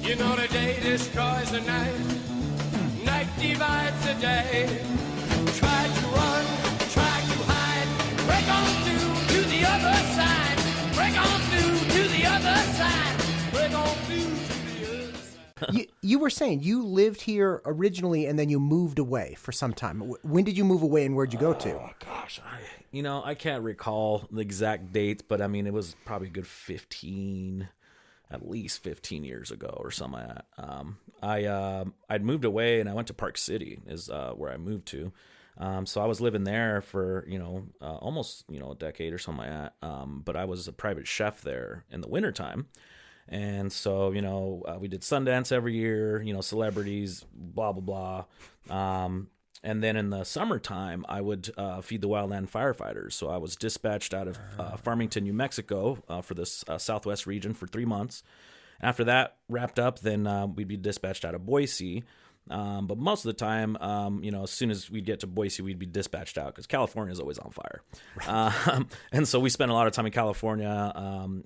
You know the day destroys the night, night divides the day. Try to run, try to hide, break on through to the other side. Break on through to the other side. Break on through to the other side. You were saying you lived here originally and then you moved away for some time. When did you move away and where'd you go to? Oh, gosh. I can't recall the exact dates, but I mean, it was probably a good at least 15 years ago or something like that. I'd moved away and I went to Park City is where I moved to. So I was living there for, almost, a decade or something like that. But I was a private chef there in the wintertime. And so, we did Sundance every year, celebrities, blah, blah, blah. And then in the summertime, I would feed the wildland firefighters. So I was dispatched out of Farmington, New Mexico for this Southwest region for 3 months. After that wrapped up, then we'd be dispatched out of Boise. But most of the time, as soon as we'd get to Boise, we'd be dispatched out because California is always on fire. Right. And so we spent a lot of time in California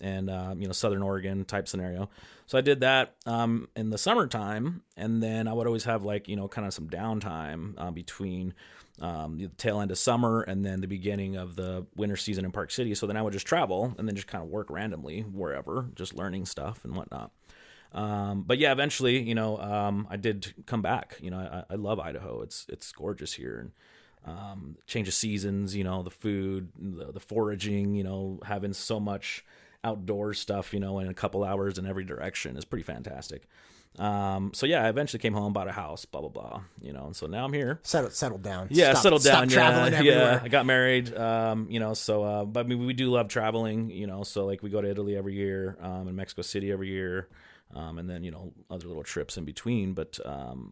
and Southern Oregon type scenario. So I did that in the summertime, and then I would always have kind of some downtime between the tail end of summer and then the beginning of the winter season in Park City. So then I would just travel and then just kind of work randomly wherever, just learning stuff and whatnot. But yeah, eventually, I did come back. I love Idaho. It's gorgeous here, and change of seasons. The food, the foraging. Having so much outdoor stuff. In a couple hours in every direction is pretty fantastic. So yeah, I eventually came home, bought a house, blah blah blah. And so now I'm here. Settled down. Yeah, settled down. Stop traveling everywhere. Yeah, I got married. So but I mean, we do love traveling. So like we go to Italy every year, and Mexico City every year. And then, other little trips in between. But,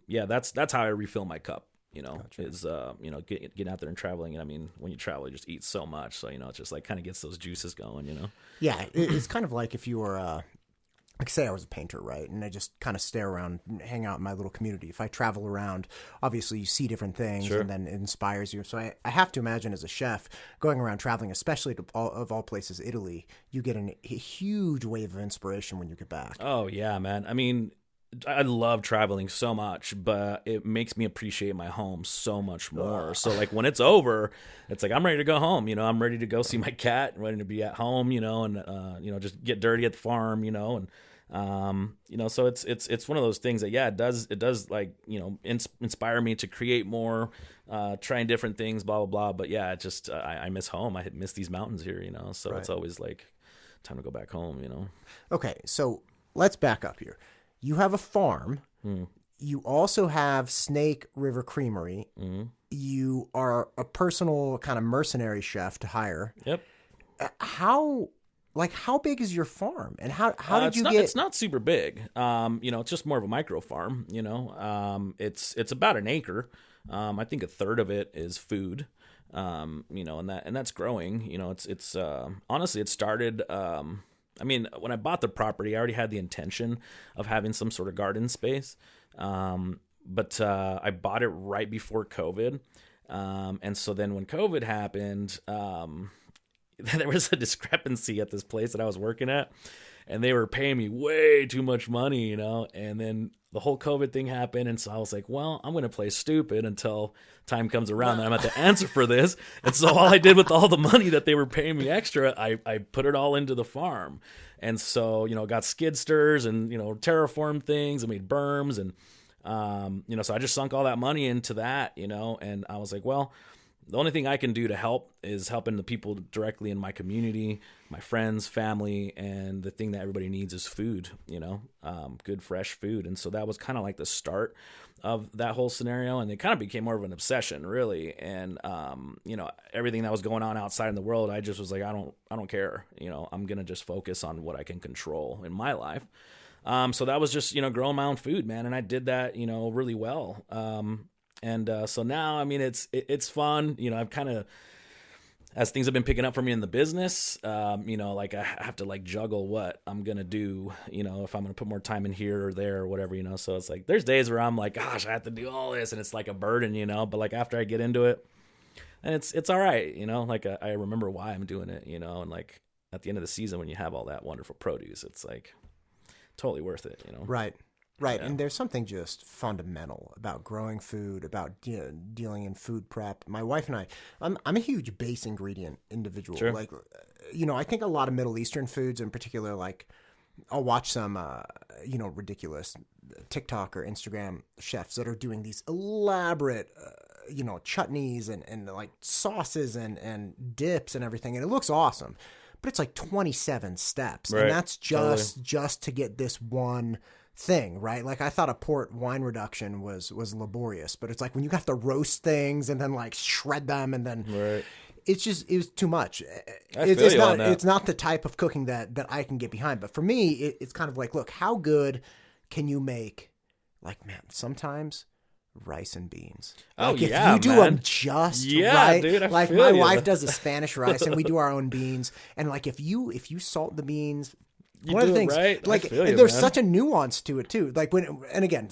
yeah, that's how I refill my cup, gotcha. Is, getting out there and traveling. And I mean, when you travel, you just eat so much. So, it just kind of gets those juices going, Yeah, it's kind of like if you were, like say I was a painter, right? And I just kind of stare around and hang out in my little community. If I travel around, obviously you see different things. Sure. And then it inspires you. So I have to imagine as a chef going around traveling, especially to of all places, Italy, you get a huge wave of inspiration when you get back. Oh yeah, man. I mean, I love traveling so much, but it makes me appreciate my home so much more. So like when it's over, it's like I'm ready to go home. I'm ready to go see my cat, ready to be at home. And just get dirty at the farm. So it's one of those things that it does like inspire me to create more, trying different things, blah blah blah. But yeah, I miss home. I miss these mountains here. So right. It's always like time to go back home. Okay, so let's back up here. You have a farm. You also have Snake River Creamery. You are a personal kind of mercenary chef to hire. Yep. How big is your farm, and how did you get? It's not super big. It's just more of a micro farm. It's about an acre. I think a third of it is food. And that's growing. It's honestly it started. When I bought the property, I already had the intention of having some sort of garden space. But I bought it right before COVID. And so then when COVID happened, there was a discrepancy at this place that I was working at, and they were paying me way too much money, and then the whole COVID thing happened. And so I was like, well, I'm going to play stupid until time comes around that I'm going to have to answer for this. And so all I did with all the money that they were paying me extra, I put it all into the farm. And so, got skid sters and, terraform things. I made berms and, so I just sunk all that money into that, and I was like, well, the only thing I can do to help is helping the people directly in my community, my friends, family, and the thing that everybody needs is food, good, fresh food. And so that was kind of like the start of that whole scenario. And it kind of became more of an obsession, really. And, everything that was going on outside in the world, I just was like, I don't care. I'm going to just focus on what I can control in my life. So that was just, growing my own food, man. And I did that, really well. So now, it's fun. I've kind of, as things have been picking up for me in the business, I have to juggle what I'm going to do, if I'm going to put more time in here or there or whatever, so it's like, there's days where I'm like, gosh, I have to do all this and it's like a burden, but after I get into it and it's all right, I remember why I'm doing it, and at the end of the season, when you have all that wonderful produce, it's like totally worth it, Right. Right, and there's something just fundamental about growing food, about dealing in food prep. My wife and I'm a huge base ingredient individual. Sure. Like, I think a lot of Middle Eastern foods, in particular, like I'll watch some, ridiculous TikTok or Instagram chefs that are doing these elaborate, chutneys and like sauces and dips and everything, and it looks awesome. But it's like 27 steps, right. and that's just to get this one thing, right? Like I thought a port wine reduction was laborious, but it's like when you have to roast things and then like shred them and then right. it was too much. It's not the type of cooking that I can get behind. But for me, it's kind of like, look, how good can you make? Like, man, sometimes rice and beans. Like, if you do them just right, dude, like my wife does the Spanish rice, and we do our own beans. And like if you salt the beans. One of the things, right. like, there's such a nuance to it too. Like and again,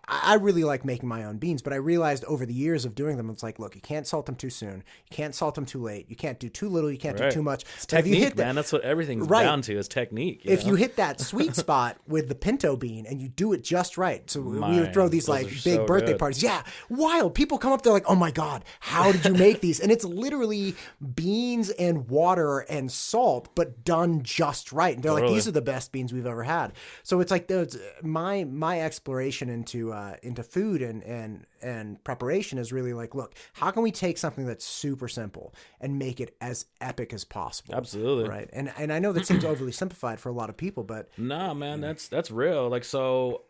I really like making my own beans, but I realized over the years of doing them, it's like, look, you can't salt them too soon, you can't salt them too late, you can't do too little, you can't do too much. It's technique, man. That's what everything's down to is technique. If you hit that sweet spot with the pinto bean and you do it just right, so we would throw these like big birthday parties. Yeah, wild. People come up, they're like, oh my God, how did you make these? And it's literally beans and water and salt, but done just right. And they're like, these are the best beans we've ever had. So it's like my exploration into food and preparation is really like, look, how can we take something that's super simple and make it as epic as possible? Absolutely. Right. And I know that seems overly simplified for a lot of people, but nah, man, that's real. Like, so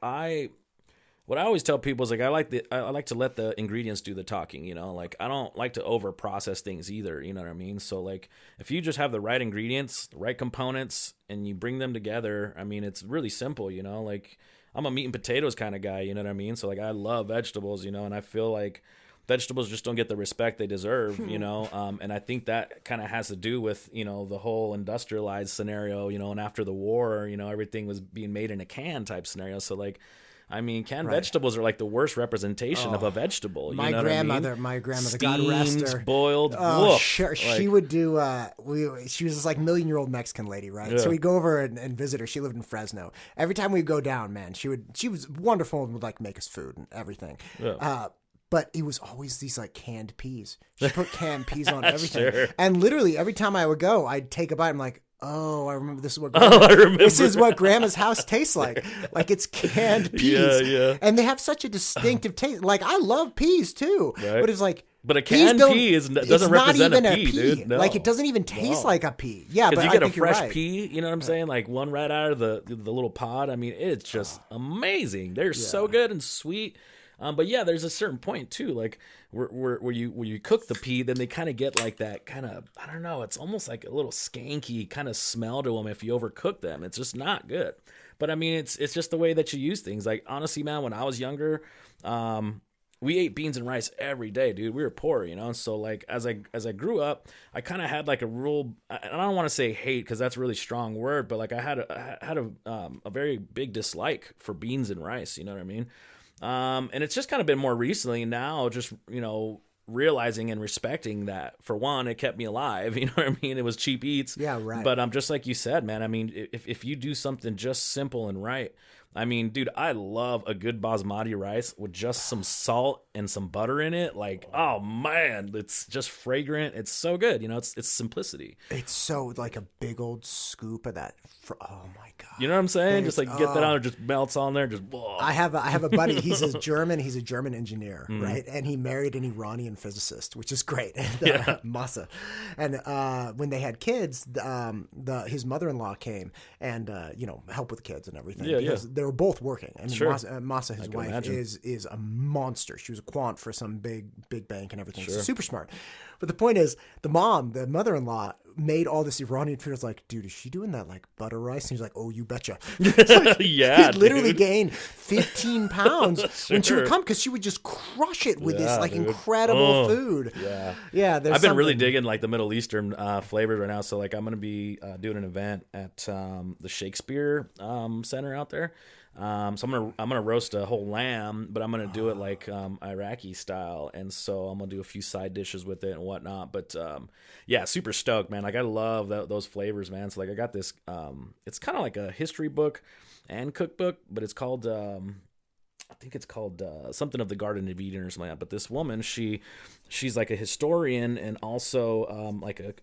what I always tell people is like I like to let the ingredients do the talking, like I don't like to over process things either, you know what I mean? So like if you just have the right ingredients, the right components, and you bring them together, I mean it's really simple, like I'm a meat and potatoes kind of guy, you know what I mean? So like I love vegetables, and I feel like vegetables just don't get the respect they deserve, and I think that kind of has to do with, the whole industrialized scenario, and after the war, everything was being made in a can type scenario. So like, I mean, canned vegetables are like the worst representation of a vegetable. My grandmother, God rest her, boiled. She would do. She was this like million-year-old Mexican lady, right? Yeah. So we'd go over and visit her. She lived in Fresno. Every time we'd go down, man, she was wonderful and would like make us food and everything. Yeah. But it was always these like canned peas. She put canned peas on everything, and literally every time I would go, I'd take a bite. I'm like, oh, I remember this is what this is what Grandma's house tastes like. Like it's canned peas. Yeah. And they have such a distinctive taste. Like I love peas too, right. But it's like, but a canned pea doesn't represent a pea, dude. No. Like it doesn't even taste like a pea. Yeah, but you get a fresh pea. You know what I'm saying? Like one right out of the little pod. I mean, it's just amazing. They're so good and sweet. But yeah, there's a certain point too, like where you cook the pea, then they kind of get like that kind of, I don't know, it's almost like a little skanky kind of smell to them if you overcook them. It's just not good. But I mean, it's just the way that you use things. Like honestly, man, when I was younger, we ate beans and rice every day, dude. We were poor, So like as I grew up, I kind of had like a real, I don't want to say hate because that's a really strong word, but like I had a very big dislike for beans and rice. You know what I mean? And it's just kind of been more recently now, just, realizing and respecting that. For one, it kept me alive. You know what I mean? It was cheap eats. Yeah, right. But just like you said, man, I mean, if you do something just simple and right, I mean, dude, I love a good basmati rice with just some salt and some butter in it. Like, oh man, it's just fragrant. It's so good. It's simplicity. It's so like a big old scoop of that. Oh my God. You know what I'm saying? Just like get that on, it just melts on there. Just whoa. I have a buddy. He's a German engineer, right? And he married an Iranian physicist, which is great. Masa. And when they had kids, his mother-in-law came and help with the kids and everything. Because they were both working. And Masa, his wife, is a monster. She was a quant for some big bank and everything. She's super smart. But the point is, the mother-in-law, made all this Iranian food. I was like, dude, is she doing that like butter rice? And he's like, oh, you betcha. Like, yeah, he literally gained 15 pounds when she would come because she would just crush it with this like incredible food. Yeah. I've been really digging like the Middle Eastern flavors right now. So like I'm gonna be doing an event at the Shakespeare Center out there. So I'm gonna roast a whole lamb, but I'm gonna do it like Iraqi style, and so I'm gonna do a few side dishes with it and whatnot. But yeah, super stoked, man. Like I love those flavors, man. So like I got this. It's kind of like a history book and cookbook, but it's called. I think it's called something of the Garden of Eden or something like that. But this woman, she's like a historian and also like a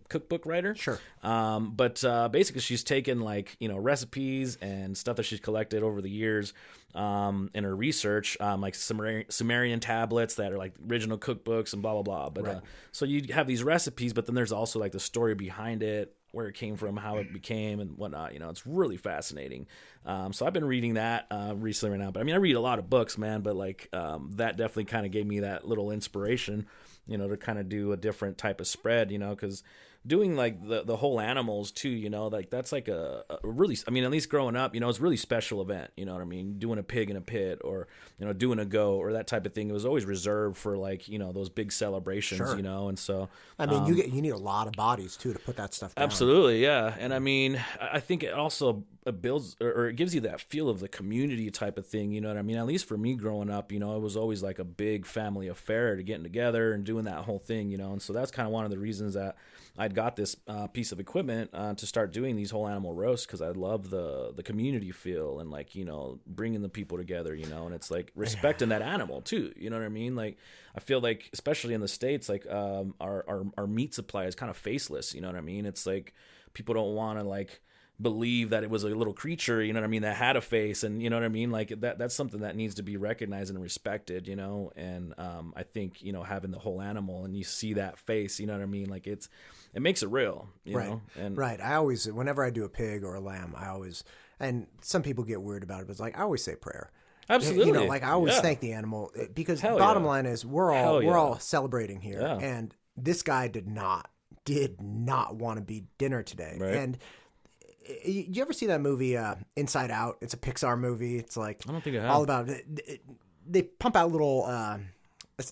cookbook writer. Sure. But basically, she's taken like recipes and stuff that she's collected over the years in her research, like Sumerian tablets that are like original cookbooks and blah blah blah. But Right. So you have these recipes, but then there's also like the story behind it, where it came from, how it became, and whatnot. It's really fascinating. So I've been reading that recently right now. But I mean, I read a lot of books, man. But like that definitely kind of gave me that little inspiration, to kind of do a different type of spread, because doing like the whole animals too, like that's like a really, I mean, at least growing up, it's a really special event. You know what I mean? Doing a pig in a pit, or doing a goat, or that type of thing. It was always reserved for like those big celebrations. Sure. And so I mean, you need a lot of bodies too to put that stuff down. absolutely, yeah. And I mean, I think it also builds or it gives you that feel of the community type of thing. You know what I mean? At least for me growing up, it was always like a big family affair to getting together and doing that whole thing. And so that's kind of one of the reasons that I'd got this piece of equipment to start doing these whole animal roasts, because I love the community feel and like bringing the people together, and it's like respecting that animal too. You know what I mean? Like I feel like especially in the States, like our meat supply is kind of faceless. You know what I mean? It's like people don't want to like believe that it was a little creature, you know what I mean, that had a face, and you know what I mean, like that's something that needs to be recognized and respected, and I think having the whole animal and you see that face, you know what I mean, like it makes it real, you know. And right. I always, whenever I do a pig or a lamb, and some people get weird about it, but it's like I always say prayer. Absolutely, like I always thank the animal, because bottom line is we're all celebrating here, and this guy did not want to be dinner today, right. And you ever see that movie Inside Out? It's a Pixar movie. It's like I don't think I have. all about they pump out little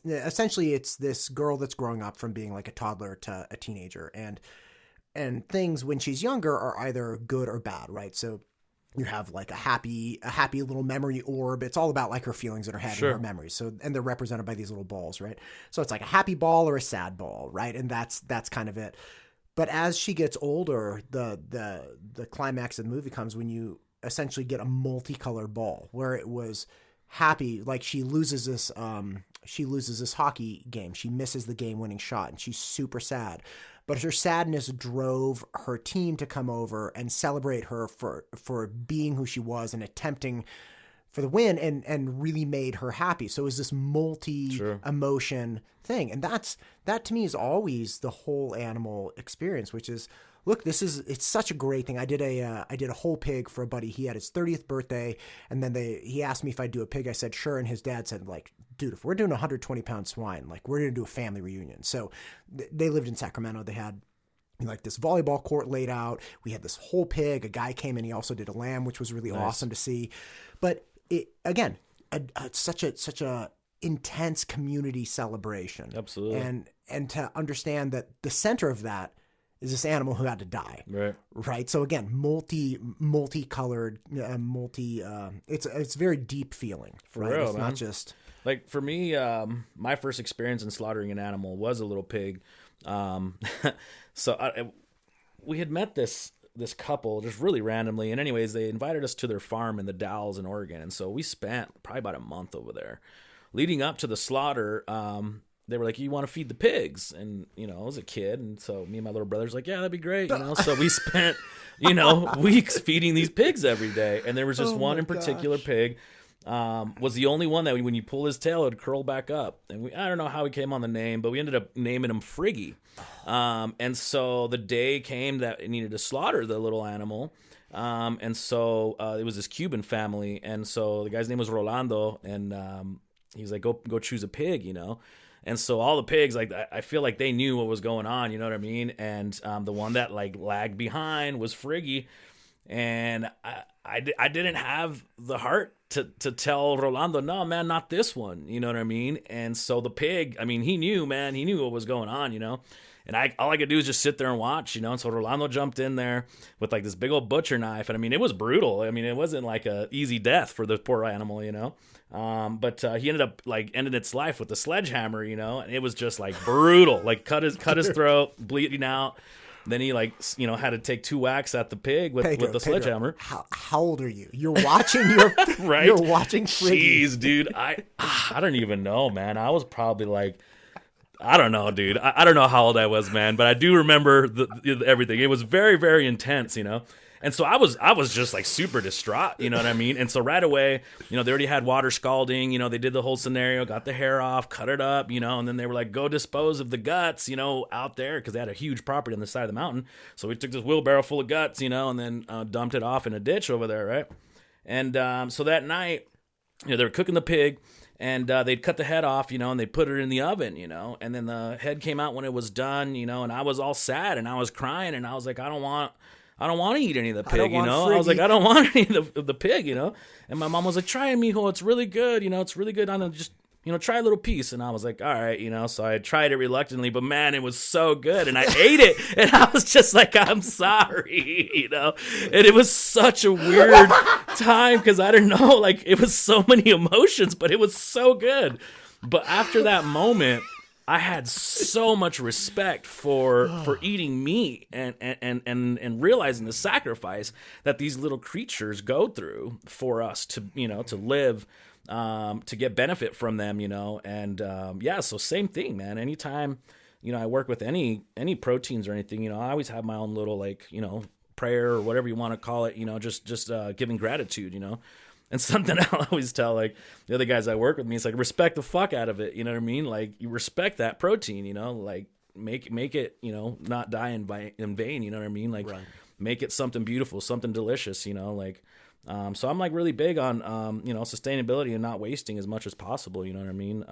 essentially it's this girl that's growing up from being like a toddler to a teenager, and things when she's younger are either good or bad, right? So you have like a happy little memory orb. It's all about like her feelings in her head and her memories. So, and they're represented by these little balls, right? So it's like a happy ball or a sad ball, right? And that's kind of it. But as she gets older, the climax of the movie comes when you essentially get a multicolored ball, where it was happy, like she loses this hockey game. She misses the game-winning shot, and she's super sad. But her sadness drove her team to come over and celebrate her for being who she was and attempting for the win, and really made her happy. So it was this multi-emotion thing. And that to me is always the whole animal experience, which is, look, it's such a great thing. I did a whole pig for a buddy. He had his 30th birthday, and then he asked me if I'd do a pig. I said, sure. And his dad said, like, dude, if we're doing 120-pound swine, like we're going to do a family reunion. So they lived in Sacramento. They had like this volleyball court laid out. We had this whole pig. A guy came in. He also did a lamb, which was really awesome to see. But it, again, such a intense community celebration. Absolutely. And to understand that the center of that is this animal who had to die. Right. So again, multicolored, it's very deep feeling. For right? real, It's man. not just like for me, my first experience in slaughtering an animal was a little pig. So we had met this couple just really randomly, and anyways, they invited us to their farm in the Dalles in Oregon, and so we spent probably about a month over there. Leading up to the slaughter, they were like, you want to feed the pigs? And, I was a kid, and so me and my little brother's like, yeah, that'd be great, So we spent, weeks feeding these pigs every day, and there was just one in particular pig, was the only one that when you pull his tail, it would curl back up. And I don't know how we came on the name, but we ended up naming him Friggy. And so the day came that it needed to slaughter the little animal. And so it was this Cuban family, and so the guy's name was Rolando, and he was like, go choose a pig, And so all the pigs, like, I feel like they knew what was going on, you know what I mean? And the one that like lagged behind was Friggy. And I didn't have the heart to tell Rolando, no, man, not this one. You know what I mean? And so the pig, I mean, he knew what was going on, you know? And all I could do was just sit there and watch, you know? And so Rolando jumped in there with like this big old butcher knife. And I mean, it was brutal. I mean, it wasn't like a easy death for the poor animal, you know? But he ended its life with a sledgehammer, you know? And it was just like brutal, like cut his throat, bleeding out. Then he had to take 2 whacks at the pig with the sledgehammer. How old are you? You're watching your right? You're watching Friggy. Jeez, dude. I don't even know, man. I was probably like, I don't know, dude. I don't know how old I was, man, but I do remember everything. It was very, very intense, you know. And so I was just like super distraught, you know what I mean? And so right away, you know, they already had water scalding, you know, they did the whole scenario, got the hair off, cut it up, you know, and then they were like, go dispose of the guts, you know, out there, because they had a huge property on the side of the mountain. So we took this wheelbarrow full of guts, you know, and then dumped it off in a ditch over there, right? And so that night, you know, they were cooking the pig, and they'd cut the head off, you know, and they put it in the oven, you know, and then the head came out when it was done, you know, and I was all sad, and I was crying, and I was like, I don't want to eat any of the pig, you know. I was like, I don't want any of the pig, you know. And my mom was like, try it, mijo. It's really good, you know. It's really good. I'm gonna just, you know, try a little piece. And I was like, all right, you know. So I tried it reluctantly, but man, it was so good. And I ate it, and I was just like, I'm sorry, you know. And it was such a weird time because I didn't know, like, it was so many emotions, but it was so good. But after that moment, I had so much respect for eating meat and realizing the sacrifice that these little creatures go through for us to, you know, to live, to get benefit from them, you know. And so same thing, man. Anytime, you know, I work with any proteins or anything, you know, I always have my own little, like, you know, prayer or whatever you want to call it, you know, just giving gratitude, you know. And something I'll always tell, like, the other guys I work with me, it's like, respect the fuck out of it, you know what I mean? Like, you respect that protein, you know? Like, make it, you know, not die in vain, you know what I mean? Like, make it something beautiful, something delicious, you know? Like, so I'm, like, really big on, you know, sustainability and not wasting as much as possible, you know what I mean?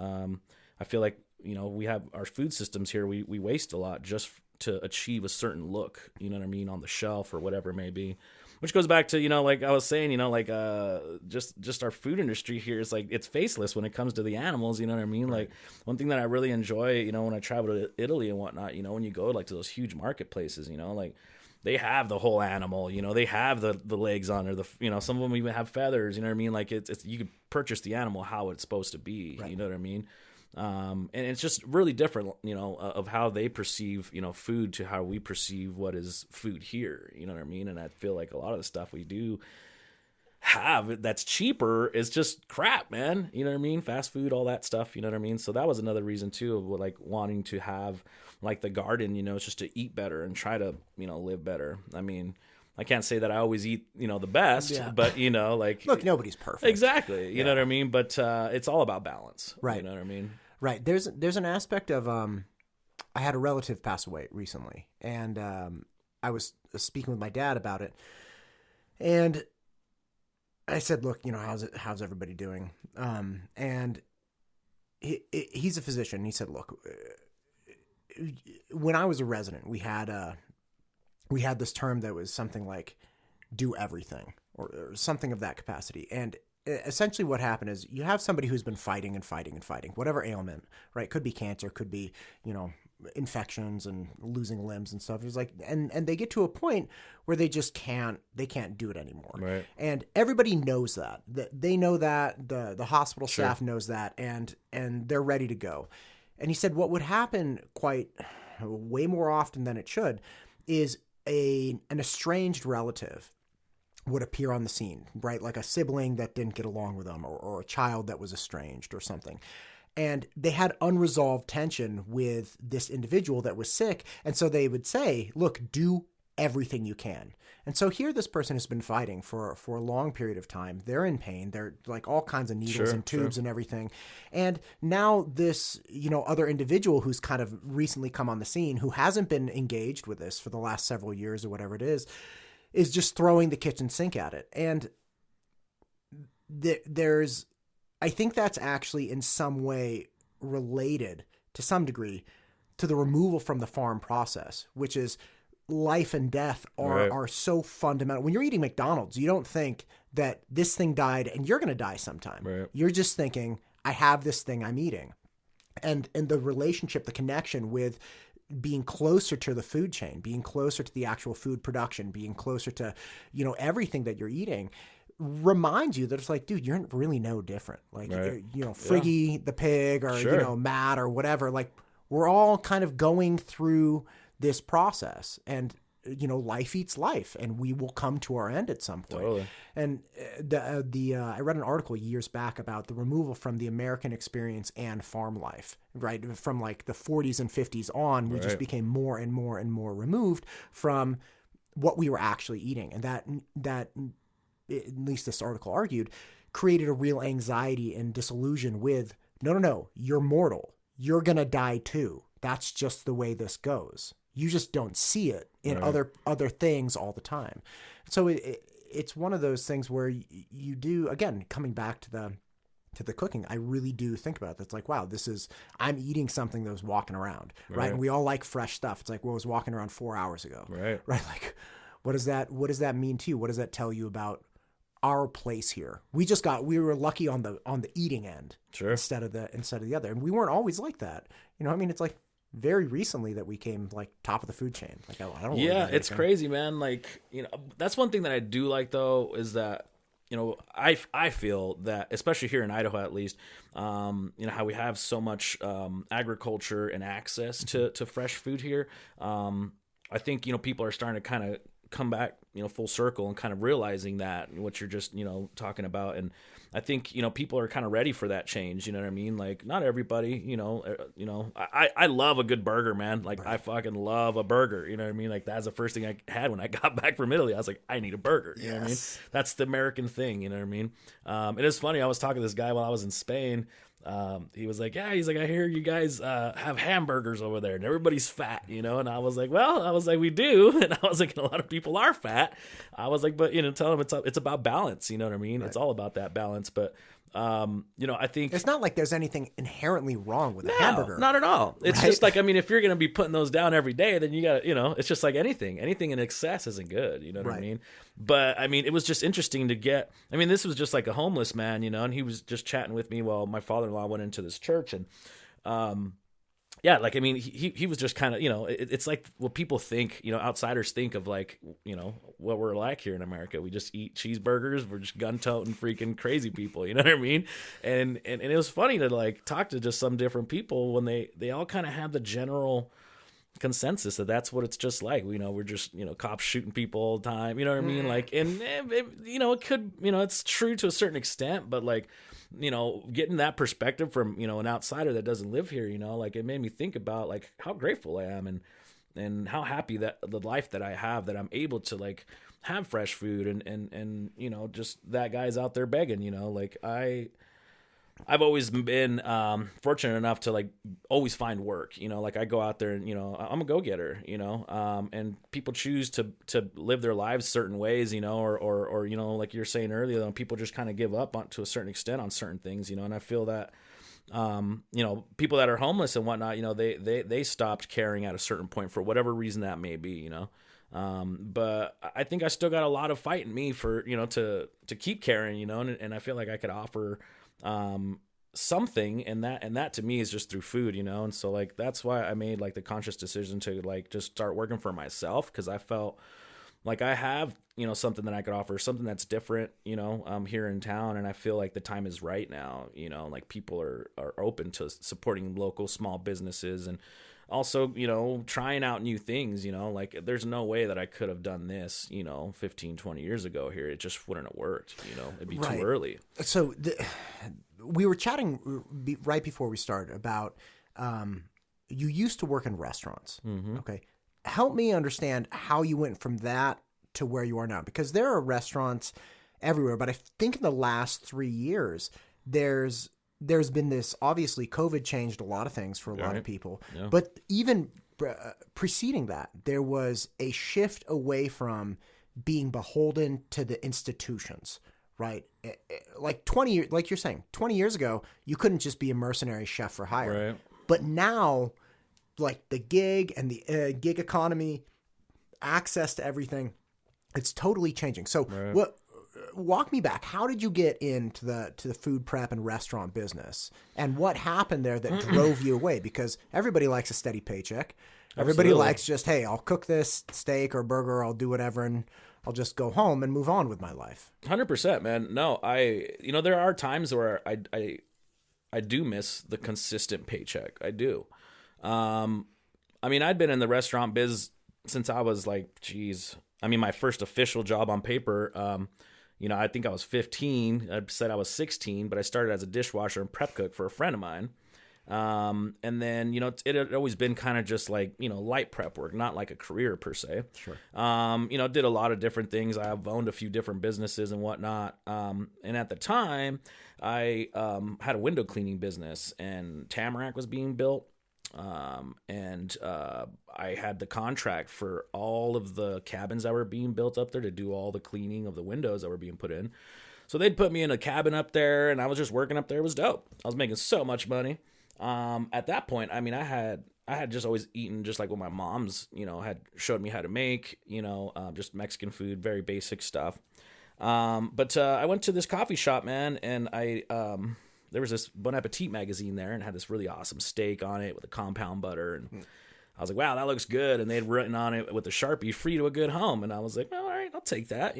I feel like, you know, we have our food systems here, we waste a lot just to achieve a certain look, you know what I mean, on the shelf or whatever it may be. Which goes back to, you know, like I was saying, you know, like just our food industry here is like, it's faceless when it comes to the animals, you know what I mean? Like, one thing that I really enjoy, you know, when I travel to Italy and whatnot, you know, when you go like to those huge marketplaces, you know, like they have the whole animal, you know, they have the legs on it, you know, some of them even have feathers, you know what I mean? Like it's you could purchase the animal how it's supposed to be, you know what I mean? And it's just really different, you know, of how they perceive, you know, food to how we perceive what is food here. You know what I mean? And I feel like a lot of the stuff we do have that's cheaper is just crap, man. You know what I mean? Fast food, all that stuff. You know what I mean? So that was another reason too of like wanting to have like the garden, you know, it's just to eat better and try to, you know, live better. I mean, I can't say that I always eat, you know, the best, but, you know, like, look, nobody's perfect. Exactly. You know what I mean? But it's all about balance. Right. You know what I mean? Right. There's an aspect of I had a relative pass away recently, and I was speaking with my dad about it, and I said, "Look, you know, how's everybody doing?" And he's a physician. He said, "Look, when I was a resident, we had this term that was something like do everything or something of that capacity, and." Essentially what happened is you have somebody who's been fighting, whatever ailment, right? Could be cancer, could be, you know, infections and losing limbs and stuff. It's like, and they get to a point where they just can't do it anymore. Right. And everybody knows that. They know that, the hospital staff knows that, and they're ready to go. And he said what would happen way more often than it should is an estranged relative would appear on the scene, right? Like a sibling that didn't get along with them or a child that was estranged or something. And they had unresolved tension with this individual that was sick. And so they would say, look, do everything you can. And so here this person has been fighting for a long period of time. They're in pain. They're like all kinds of needles and tubes and everything. And now this, you know, other individual who's kind of recently come on the scene, who hasn't been engaged with this for the last several years or whatever it is just throwing the kitchen sink at it. And I think that's actually in some way related to some degree to the removal from the farm process, which is life and death are so fundamental. When you're eating McDonald's, you don't think that this thing died and you're going to die sometime. Right. You're just thinking, I have this thing I'm eating. And the relationship, the connection with being closer to the food chain, being closer to the actual food production, being closer to, everything that you're eating reminds you that it's like, dude, you're really no different. Like, Friggy the pig or, Matt or whatever, like we're all kind of going through this process, and life eats life, and we will come to our end at some point. Totally. And I read an article years back about the removal from the American experience and farm life, right? From like the 40s and 50s on, we just became more and more and more removed from what we were actually eating, and that at least this article argued created a real anxiety and disillusion with no, you're mortal, you're gonna die too. That's just the way this goes. You just don't see it in other things all the time. So it's one of those things where you do, again, coming back to the cooking, I really do think about it. It's like, wow, I'm eating something that was walking around, right? And we all like fresh stuff. It's like, well, I was walking around 4 hours ago, right? Like, what does that mean to you? What does that tell you about our place here? We were lucky on the eating end, instead of the other, and we weren't always like that. It's like very recently that we came like top of the food chain. Like, I don't. Yeah, it's crazy, man. Like, that's one thing that I do like though, is that I feel that, especially here in Idaho at least, how we have so much agriculture and access to fresh food here. I think people are starting to kind of come back full circle and kind of realizing that what you're just talking about. And I think people are kind of ready for that change. You know what I mean? Like, not everybody. I love a good burger, man. Like, I fucking love a burger. You know what I mean? Like, that's the first thing I had when I got back from Italy. I was like, I need a burger. You know what I mean? That's the American thing. You know what I mean? It is funny. I was talking to this guy while I was in Spain. He was like, I hear you guys have hamburgers over there and everybody's fat, and I was like, we do. And I was like, a lot of people are fat. I was like, but tell them it's about balance. You know what I mean? Right. It's all about that balance. But I think it's not like there's anything inherently wring with a hamburger. Not at all. It's just like, if you're going to be putting those down every day, then you got to, it's just like anything in excess isn't good. You know what I mean? But it was just interesting to get, this was just like a homeless man, and he was just chatting with me while my father-in-law went into this church. And, he was just kind of, it's like what people think, outsiders think of, like, what we're like here in America. We just eat cheeseburgers. We're just gun-toting freaking crazy people. You know what I mean? And it was funny to like talk to just some different people when they all kind of have the general consensus that that's what it's just like. We're just, cops shooting people all the time. You know what I mean? Like, and it could, it's true to a certain extent, but like, getting that perspective from, an outsider that doesn't live here, like, it made me think about like how grateful I am and how happy that the life that I have, that I'm able to like have fresh food and just that guy's out there begging, like I've always been fortunate enough to like always find work, like I go out there and, I'm a go-getter, and people choose to live their lives certain ways, or like you're saying earlier, people just kind of give up to a certain extent on certain things, and I feel that, people that are homeless and whatnot, they stopped caring at a certain point for whatever reason that may be, but I think I still got a lot of fight in me for, to keep caring, and I feel like I could offer something, and that to me is just through food, and so like that's why I made like the conscious decision to like just start working for myself, because I felt like I have something that I could offer, something that's different, here in town, and I feel like the time is right now, like people are open to supporting local small businesses and also, trying out new things, like there's no way that I could have done this, 15, 20 years ago here. It just wouldn't have worked, it'd be too early. So we were chatting right before we started about, you used to work in restaurants. Mm-hmm. Okay. Help me understand how you went from that to where you are now, because there are restaurants everywhere, but I think in the last 3 years, there's been this, obviously COVID changed a lot of things for a lot of people, but even preceding that, there was a shift away from being beholden to the institutions, right? Like 20 years, like you're saying, 20 years ago, you couldn't just be a mercenary chef for hire. Right. But now, like the gig and the gig economy access to everything. It's totally changing. So Right. walk me back. How did you get into the food prep and restaurant business? And what happened there that drove you away? Because everybody likes a steady paycheck. Everybody Absolutely. likes just, hey, I'll cook this steak or burger, I'll do whatever, and I'll just go home and move on with my life. 100%, man. No, there are times where I do miss the consistent paycheck. I do. I mean, I'd been in the restaurant biz since I was like, my first official job on paper, I think I was 15. I said I was 16, but I started as a dishwasher and prep cook for a friend of mine. And then, it had always been kind of just like, light prep work, not like a career per se. Sure. Did a lot of different things. I've owned a few different businesses and whatnot. And at the time I, had a window cleaning business, and Tamarack was being built. I had the contract for all of the cabins that were being built up there to do all the cleaning of the windows that were being put in. So they'd put me in a cabin up there, and I was just working up there. It was dope. I was making so much money. At that point, I had just always eaten just like what my mom's, had showed me how to make, just Mexican food, very basic stuff. But I went to this coffee shop, man, and there was this Bon Appetit magazine there, and had this really awesome steak on it with a compound butter. And I was like, wow, that looks good. And they'd written on it with a Sharpie, free to a good home. And I was like, all right, I'll take that,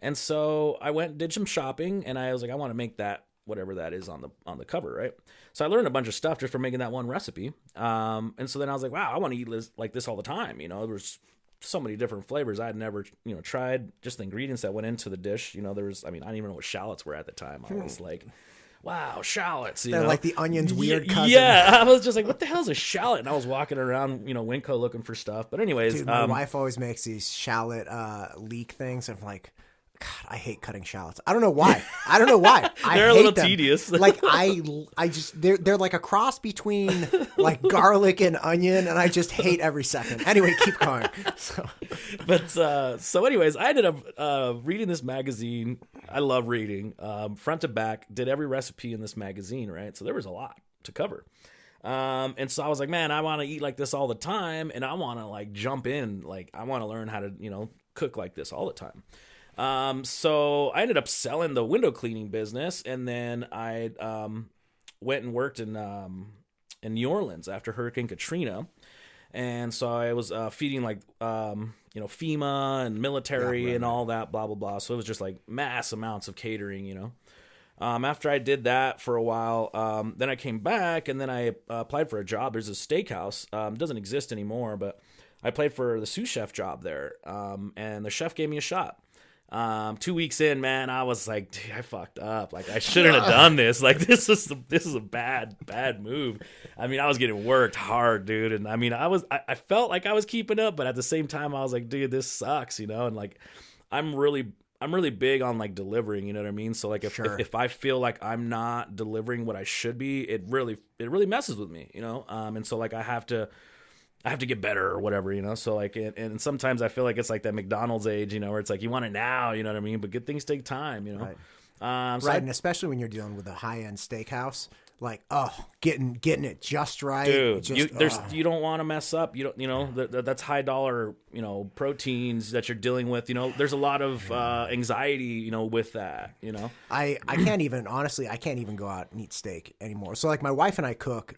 And so I went and did some shopping, and I was like, I want to make that, whatever that is on the cover, right? So I learned a bunch of stuff just from making that one recipe. And so then I was like, wow, I want to eat like this all the time. There was so many different flavors I had never, tried. Just the ingredients that went into the dish. There was, I didn't even know what shallots were at the time. I was like, wow, shallots. They're like the onion's weird cousin. Yeah, I was just like, what the hell is a shallot? And I was walking around, Winco looking for stuff. But anyways. Dude, my wife always makes these shallot leek things. I'm like, God, I hate cutting shallots. I don't know why. They're a little tedious. Like I just they're like a cross between like garlic and onion, and I just hate every second. Anyway, keep going. So anyways, I ended up reading this magazine. I love reading, front to back. Did every recipe in this magazine, right? So there was a lot to cover. And so I was like, man, I want to eat like this all the time, and I want to like jump in, like I want to learn how to cook like this all the time. So I ended up selling the window cleaning business, and then I went and worked in New Orleans after Hurricane Katrina. And so I was feeding like FEMA and military and all that, blah, blah, blah. So it was just like mass amounts of catering, After I did that for a while, then I came back, and then I applied for a job. There's a steakhouse. It doesn't exist anymore, but I applied for the sous chef job there, and the chef gave me a shot. 2 weeks in, man, I was like, dude, I fucked up. Like, I shouldn't have done this. Like, this is a bad move. I was getting worked hard, dude. And I felt like I was keeping up, but at the same time, I was like, dude, this sucks, And like, I'm really big on like delivering, you know what I mean? So like, if I feel like I'm not delivering what I should be, it really messes with me, And so like, I have to get better or whatever, So like, and sometimes I feel like it's like that McDonald's age, where it's like you want it now, you know what I mean? But good things take time, Right. Right, and especially when you're dealing with a high-end steakhouse, like getting it just right, dude. You don't want to mess up. You don't, that's high dollar, proteins that you're dealing with. There's a lot of anxiety, with that. I can't even honestly. I can't even go out and eat steak anymore. So like my wife and I cook,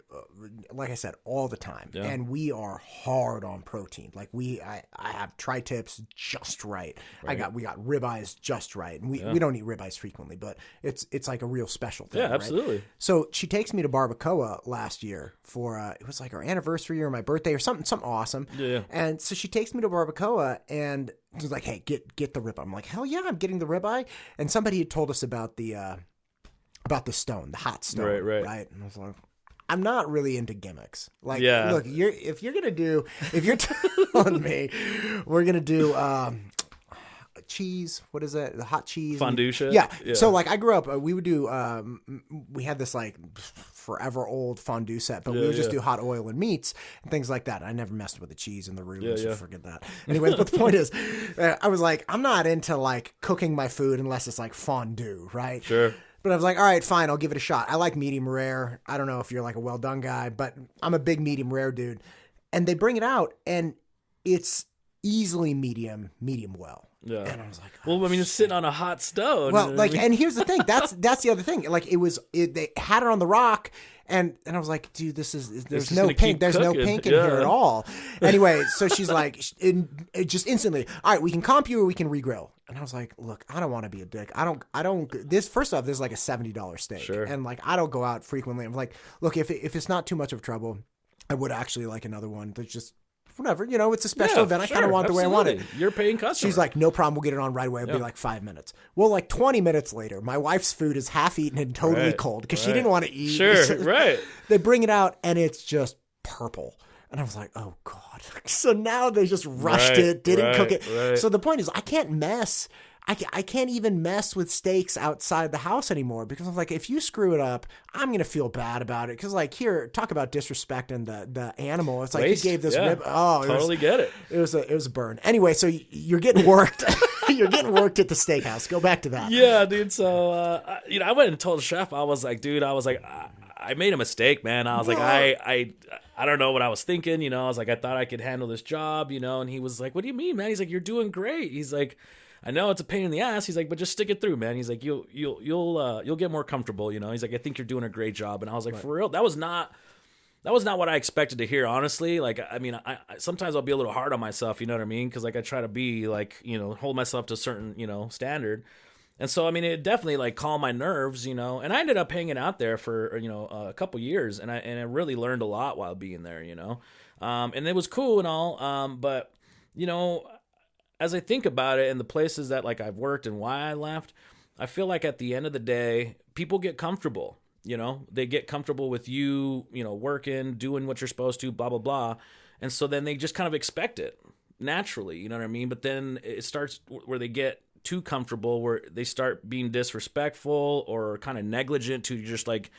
like I said, all the time, and we are hard on protein. Like I have tri-tips just right. We got ribeyes just right, and we don't eat ribeyes frequently, but it's like a real special thing. Yeah, absolutely. Right? So she takes me to Barbacoa last year for it was like our anniversary or my birthday or something awesome. Yeah. And so she takes me to Barbacoa and she's like, "Hey, get the ribeye." I'm like, "Hell yeah, I'm getting the ribeye." And somebody had told us about the stone, the hot stone, right? And I was like, I'm not really into gimmicks. Like, look, if you're telling me we're gonna do cheese, what is that? The hot cheese fondue shit. Yeah. So like I grew up, we would do we had this like forever old fondue set, but we would just do hot oil and meats and things like that. I never messed with the cheese and the roux, so forget that. Anyways, but the point is, I was like, I'm not into like cooking my food unless it's like fondue, right? Sure. But I was like, all right, fine, I'll give it a shot. I like medium rare. I don't know if you're like a well done guy, but I'm a big medium rare dude. And they bring it out, and it's easily medium well. Yeah. And I was like, well, I mean, it's sitting on a hot stove. Well, like, and here's the thing. That's the other thing. Like, they had it on the rock, and I was like, dude, there's no pink. There's no pink in here at all. Anyway, so she's like, just instantly, all right, we can comp you or we can regrill. And I was like, look, I don't want to be a dick. I don't. This, first off, this is like a $70 steak, sure. And like, I don't go out frequently. I'm like, look, if it's not too much of trouble, I would actually like another one. That's just. Whatever, it's a special event. I kind of want the way I want it. You're paying customer. She's like, no problem. We'll get it on right away. It'll be like 5 minutes. Well, like 20 minutes later, my wife's food is half eaten and totally cold because she didn't want to eat. Sure, right. They bring it out and it's just purple. And I was like, oh God. So now they just rushed it, didn't cook it. Right. So the point is, I can't mess. I can't even mess with steaks outside the house anymore because I'm like, if you screw it up, I'm going to feel bad about it. Because like here, talk about disrespecting the animal. It's like Waste, he gave this rib. Oh, totally get it. It was a burn. Anyway, so you're getting worked. You're getting worked at the steakhouse. Go back to that. Yeah, dude. So, I went and told the chef, I was like, dude, I made a mistake, man. I was like, I don't know what I was thinking. I was like, I thought I could handle this job, and he was like, what do you mean, man? He's like, you're doing great. He's like, I know it's a pain in the ass. He's like, but just stick it through, man. He's like, you'll get more comfortable, He's like, I think you're doing a great job. And I was like, for real, that was not what I expected to hear, honestly. Like, I mean, I sometimes I'll be a little hard on myself, you know what I mean? Because like I try to be like, hold myself to a certain, standard. And so, I mean, it definitely like calmed my nerves, and I ended up hanging out there for, a couple years, and I really learned a lot while being there, and it was cool and all. But, as I think about it and the places that like I've worked and why I left, I feel like at the end of the day, people get comfortable, they get comfortable with you, working, doing what you're supposed to, blah, blah, blah. And so then they just kind of expect it naturally, you know what I mean? But then it starts where they get too comfortable, where they start being disrespectful or kind of negligent to just like,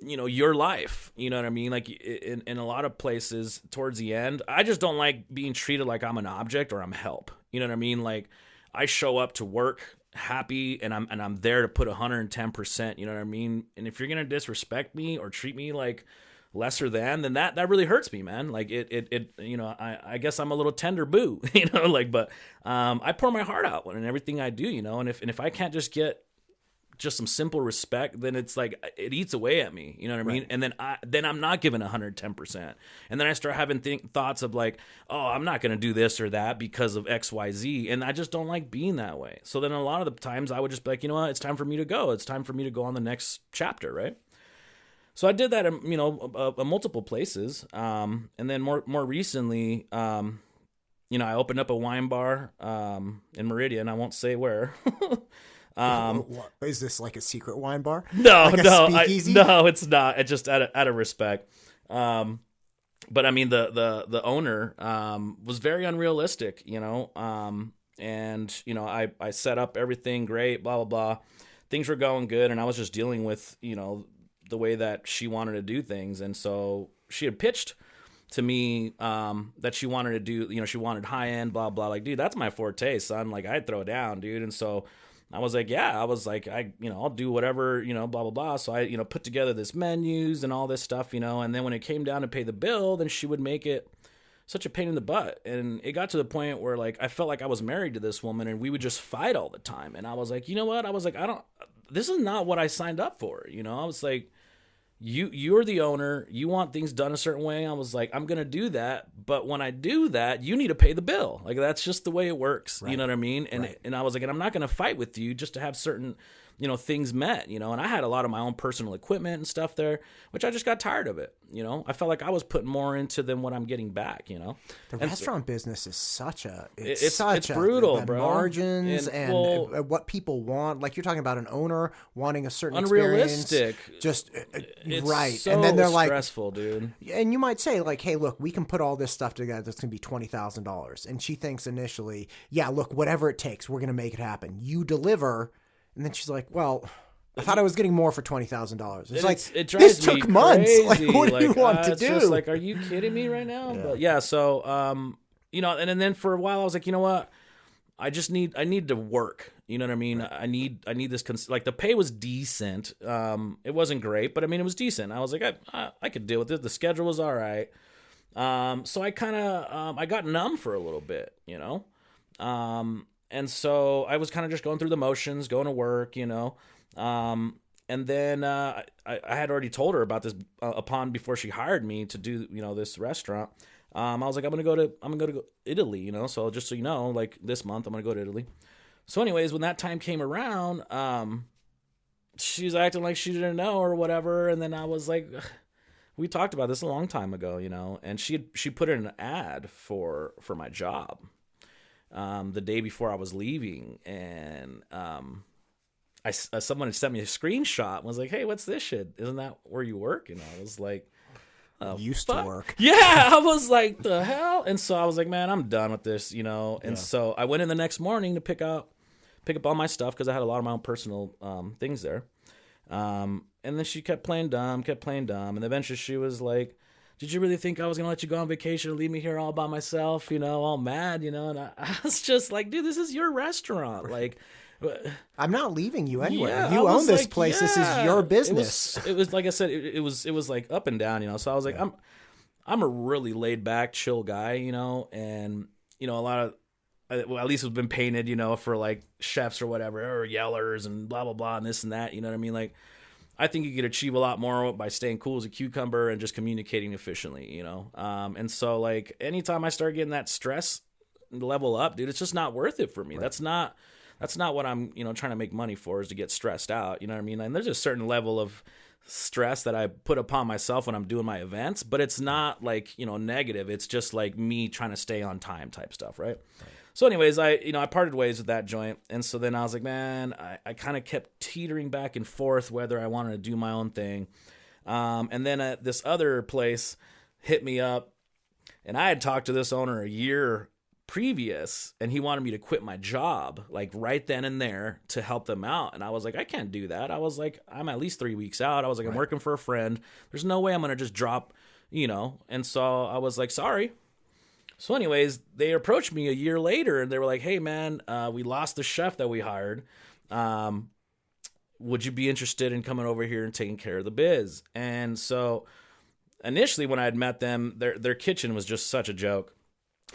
your life, you know what I mean? Like in a lot of places towards the end, I just don't like being treated like I'm an object or I'm help. You know what I mean? Like I show up to work happy and I'm there to put 110%, you know what I mean? And if you're going to disrespect me or treat me like lesser than, then that really hurts me, man. Like it I guess I'm a little tender boo, but I pour my heart out in everything I do, and if I can't just get just some simple respect, then it's like it eats away at me, you know what I mean? And then I'm not giving 110%, and then I start having thoughts of like, oh, I'm not going to do this or that because of XYZ, and I just don't like being that way. So then a lot of the times I would just be like, you know what, it's time for me to go. It's time for me to go on the next chapter, right? So I did that, multiple places, and then more recently, I opened up a wine bar in Meridian. I won't say where. Is this like a secret wine bar? No, like no, it's not. It's just out of respect. But I mean, the owner was very unrealistic, and I set up everything great, blah blah blah. Things were going good, and I was just dealing with the way that she wanted to do things, and so she had pitched to me that she wanted to do, she wanted high end, blah blah. Like, dude, that's my forte, son. Like, I'd throw it down, dude, and so. I was like, I'll do whatever, blah, blah, blah. So I, put together this menus and all this stuff, and then when it came down to pay the bill, then she would make it such a pain in the butt. And it got to the point where like, I felt like I was married to this woman and we would just fight all the time. And I was like, you know what? I was like, this is not what I signed up for. I was like, you're the owner. You want things done a certain way. I was like, I'm going to do that. But when I do that, you need to pay the bill. Like, that's just the way it works. Right. You know what I mean? And and I was like, and I'm not going to fight with you just to have certain, things met, and I had a lot of my own personal equipment and stuff there, which I just got tired of it. I felt like I was putting more into than what I'm getting back, The restaurant business is such a, it's brutal, the bro. Margins and what people want. Like, you're talking about an owner wanting a certain unrealistic experience. Just, it's right. So and then they're stressful, dude. And you might say like, hey, look, we can put all this stuff together. That's going to be $20,000. And she thinks initially, yeah, look, whatever it takes, we're going to make it happen. You deliver. And then she's like, well, I thought I was getting more for $20,000. It's like, it drives this me took months. Crazy. Like, what do you want to it's do? Just like, are you kidding me right now? Yeah. But yeah, so, and then for a while I was like, you know what? I need to work. You know what I mean? Right. I need this, like the pay was decent. It wasn't great, but I mean, it was decent. I was like, I could deal with it. The schedule was all right. So I kind of I got numb for a little bit, and so I was kind of just going through the motions, going to work, and then I had already told her about this upon before she hired me to do this restaurant. I was like, I'm gonna go to Italy, So just so you know, like this month I'm gonna go to Italy. So anyways, when that time came around, she's acting like she didn't know or whatever, and then I was like, we talked about this a long time ago, and she put in an ad for my job the day before I was leaving, and someone had sent me a screenshot and was like, hey, what's this shit? Isn't that where you work? And I was like, used to work. Yeah, I was like, the hell? And so I was like, man, I'm done with this, And so I went in the next morning to pick up all my stuff because I had a lot of my own personal things there. And then she kept playing dumb. And eventually she was like, did you really think I was going to let you go on vacation and leave me here all by myself, all mad, And I was just like, dude, this is your restaurant. Like, I'm not leaving you anywhere. Yeah, you own this place. This is your business. It was like I said, it was like up and down, So I was like, I'm a really laid back, chill guy, and a lot of, well, at least it's been painted, for like chefs or whatever, or yellers and blah, blah, blah, and this and that, you know what I mean? Like, I think you could achieve a lot more by staying cool as a cucumber and just communicating efficiently, And so, like, anytime I start getting that stress level up, dude, it's just not worth it for me. Right. That's not what I'm, trying to make money for, is to get stressed out, you know what I mean? And there's a certain level of stress that I put upon myself when I'm doing my events, but it's not like, negative. It's just like me trying to stay on time type stuff, right? So anyways, I parted ways with that joint. And so then I was like, man, I kind of kept teetering back and forth whether I wanted to do my own thing. And then this other place hit me up, and I had talked to this owner a year previous, and he wanted me to quit my job like right then and there to help them out. And I was like, I can't do that. I was like, I'm at least 3 weeks out. I was like, I'm working for a friend. There's no way I'm going to just drop, And so I was like, sorry. So anyways, they approached me a year later and they were like, hey man, we lost the chef that we hired. Would you be interested in coming over here and taking care of the biz? And so initially when I had met them, their kitchen was just such a joke.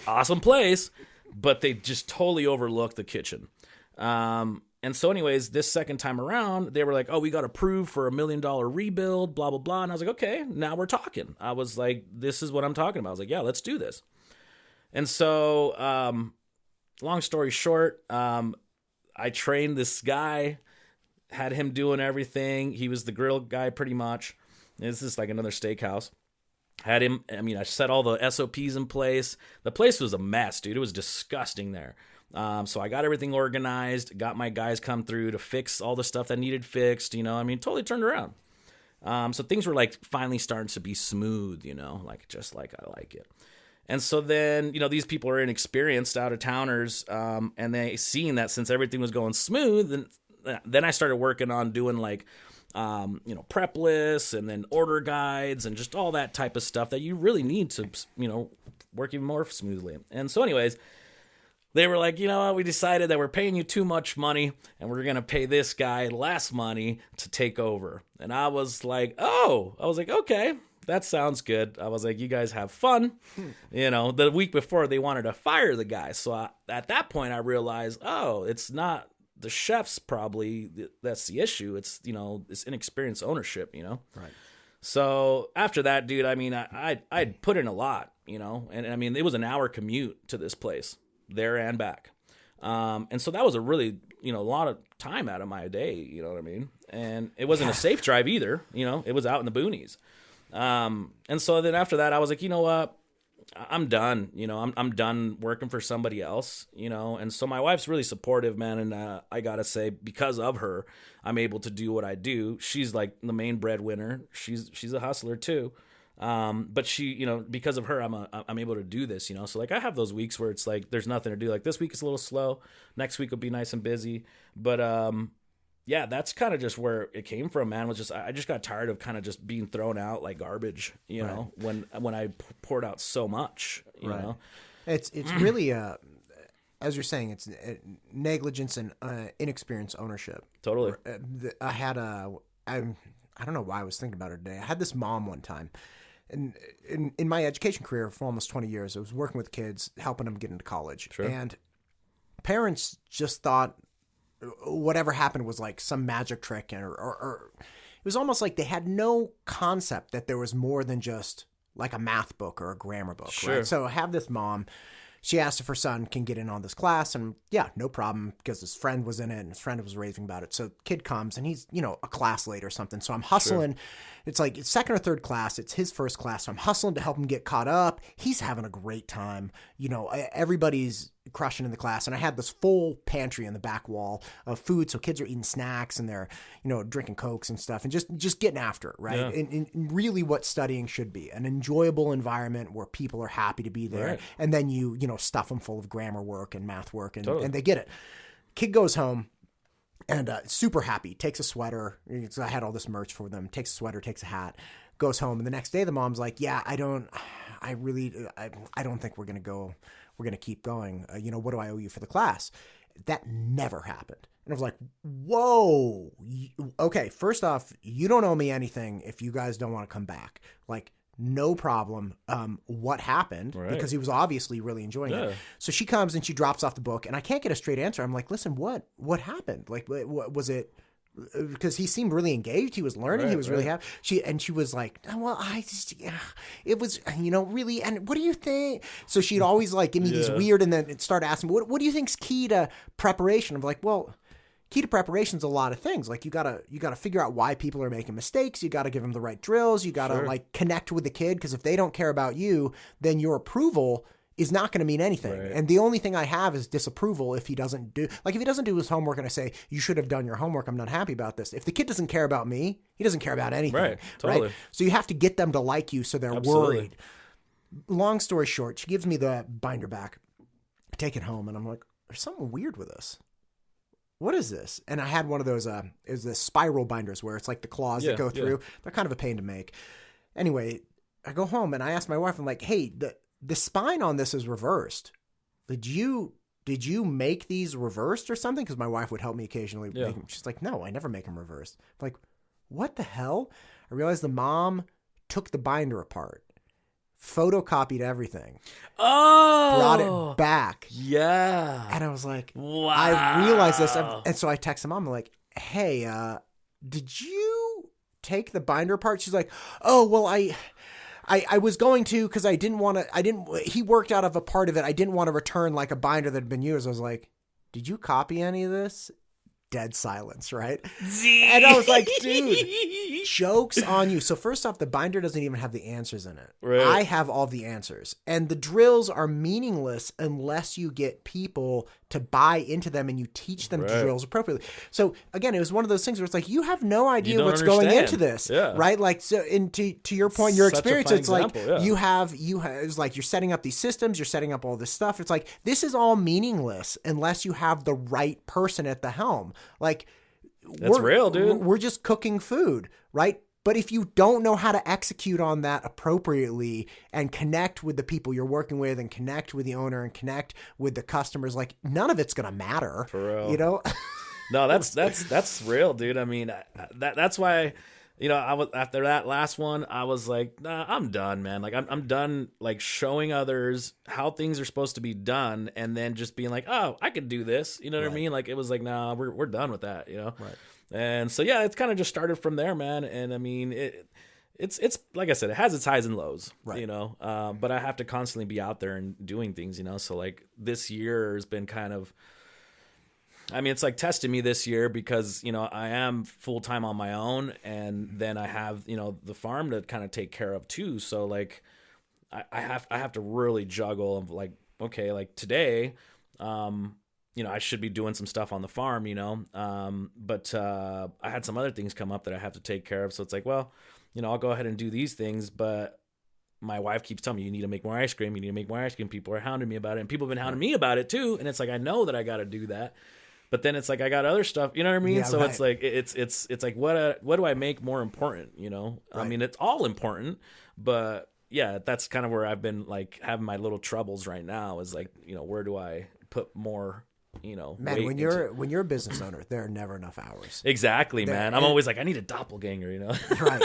Awesome place, but they just totally overlooked the kitchen. And so anyways, this second time around, they were like, oh, we got approved for $1 million rebuild, blah, blah, blah. And I was like, okay, now we're talking. I was like, this is what I'm talking about. I was like, yeah, let's do this. And so, long story short, I trained this guy, had him doing everything. He was the grill guy pretty much. This is like another steakhouse. Had him, I set all the SOPs in place. The place was a mess, dude. It was disgusting there. So I got everything organized, got my guys come through to fix all the stuff that needed fixed, totally turned around. So things were like finally starting to be smooth, like just like I like it. And so then, these people are inexperienced out-of-towners, and they seen that since everything was going smooth, then I started working on doing like, prep lists and then order guides and just all that type of stuff that you really need to, work even more smoothly. And so anyways, they were like, we decided that we're paying you too much money and we're going to pay this guy less money to take over. And I was like, okay. That sounds good. I was like, you guys have fun. The week before they wanted to fire the guy. So at that point I realized, it's not the chefs probably that's the issue. It's, this inexperienced ownership, Right. So after that, dude, I'd put in a lot, and it was an hour commute to this place there and back. And so that was a really, a lot of time out of my day, you know what I mean? And it wasn't a safe drive either, it was out in the boonies. And so then after that, I was like, you know what? I'm done. I'm done working for somebody else, and so my wife's really supportive, man. And, I gotta say, because of her, I'm able to do what I do. She's like the main breadwinner. She's a hustler too. But she, because of her, I'm able to do this, so like I have those weeks where it's like, there's nothing to do. Like this week is a little slow. Next week will be nice and busy. But, yeah, that's kind of just where it came from, man. I just got tired of kind of just being thrown out like garbage, know, when I poured out so much, you know. It's really as you're saying, it's negligence and inexperienced ownership. Totally. I don't know why I was thinking about her today. I had this mom one time in my education career for almost 20 years, I was working with kids, helping them get into college. Sure. And parents just thought whatever happened was like some magic trick, or it was almost like they had no concept that there was more than just like a math book or a grammar book. Sure. Right? So I have this mom. She asked if her son can get in on this class, and yeah, no problem, because his friend was in it and his friend was raving about it. So kid comes and he's, a class late or something. So I'm hustling. Sure. It's like it's second or third class. It's his first class. So I'm hustling to help him get caught up. He's having a great time. Everybody's crushing in the class. And I had this full pantry in the back wall of food. So kids are eating snacks and they're, drinking Cokes and stuff and just getting after it. Right. Yeah. And really what studying should be, an enjoyable environment where people are happy to be there. Right. And then you stuff them full of grammar work and math work and they get it. Kid goes home. And super happy, takes a sweater. I had all this merch for them. Takes a sweater, takes a hat, goes home. And the next day, the mom's like, "Yeah, I don't think we're gonna go. We're gonna keep going. What do I owe you for the class?" That never happened. And I was like, "Whoa, okay. First off, you don't owe me anything if you guys don't want to come back. Like, no problem. What happened?" Right. Because he was obviously really enjoying it. So she comes and she drops off the book, and I can't get a straight answer. I'm like, "Listen, what happened? Like, what was it?" Because he seemed really engaged. He was learning. He was really happy. She was like, "Oh, well, it was, really. And what do you think?" So she'd always like give me these weird, and then start asking me, "What do you think's key to preparation?" I'm like, "Well, key to preparation is a lot of things. Like you gotta figure out why people are making mistakes. You gotta give them the right drills. You gotta like connect with the kid, because if they don't care about you, then your approval is not going to mean anything. Right. And the only thing I have is disapproval if he doesn't do his homework and I say, "You should have done your homework. I'm not happy about this." If the kid doesn't care about me, he doesn't care about anything. Right. Totally. Right? So you have to get them to like you so they're worried. Long story short, she gives me the binder back. I take it home and I'm like, "There's something weird with this. What is this?" And I had one of those, is the spiral binders where it's like the claws that go through. They're kind of a pain to make. Anyway, I go home and I ask my wife, I'm like, "Hey, the spine on this is reversed. Did you make these reversed or something?" Because my wife would help me occasionally. Make them. She's like, "No, I never make them reversed." I'm like, what the hell? I realized the mom took the binder apart, photocopied everything, brought it back. Yeah. And I was like, wow. I realized this. And so I texted mom, I'm like, "Hey, did you take the binder apart?" She's like, "Oh, well, I was going to, because he worked out of a part of it. I didn't want to return like a binder that had been used." I was like, "Did you copy any of this?" Dead silence, right? And I was like, "Dude, joke's on you." So first off, the binder doesn't even have the answers in it. Right. I have all the answers. And the drills are meaningless unless you get people to buy into them and you teach them the drills appropriately. So again, it was one of those things where it's like, you have no idea what's going into this. Yeah. Right? Like, so, and to your point, your experience, it's example, like you have, it's like you're setting up these systems, you're setting up all this stuff. It's like, this is all meaningless unless you have the right person at the helm. Like, that's real, dude. We're just cooking food, right? But if you don't know how to execute on that appropriately and connect with the people you're working with and connect with the owner and connect with the customers, like, none of it's going to matter. For real. No, that's real, dude. I mean, that's why, I was, after that last one, I was like, "Nah, I'm done, man. Like, I'm done, like, showing others how things are supposed to be done and then just being like, oh, I could do this." You know what I mean? Like, it was like, nah, we're done with that, Right. And so, yeah, it's kind of just started from there, man. And I mean, it's like I said, it has its highs and lows, right. But I have to constantly be out there and doing things, So like this year has been kind of, I mean, it's like testing me this year because, I am full time on my own, and then I have, the farm to kind of take care of too. So like, I have to really juggle of like, okay, like today, I should be doing some stuff on the farm, but I had some other things come up that I have to take care of. So it's like, well, I'll go ahead and do these things, but my wife keeps telling me, "You need to make more ice cream. You need to make more ice cream." People are hounding me about it, and people have been hounding me about it too. And it's like, I know that I got to do that, but then it's like, I got other stuff, you know what I mean? Yeah, so It's like, it's like, what do I make more important? Right. I mean, it's all important, but yeah, that's kind of where I've been like having my little troubles right now is like, where do I put more, man, when you're a business owner, there are never enough hours. Exactly, man. I'm always like, I need a doppelganger, Right.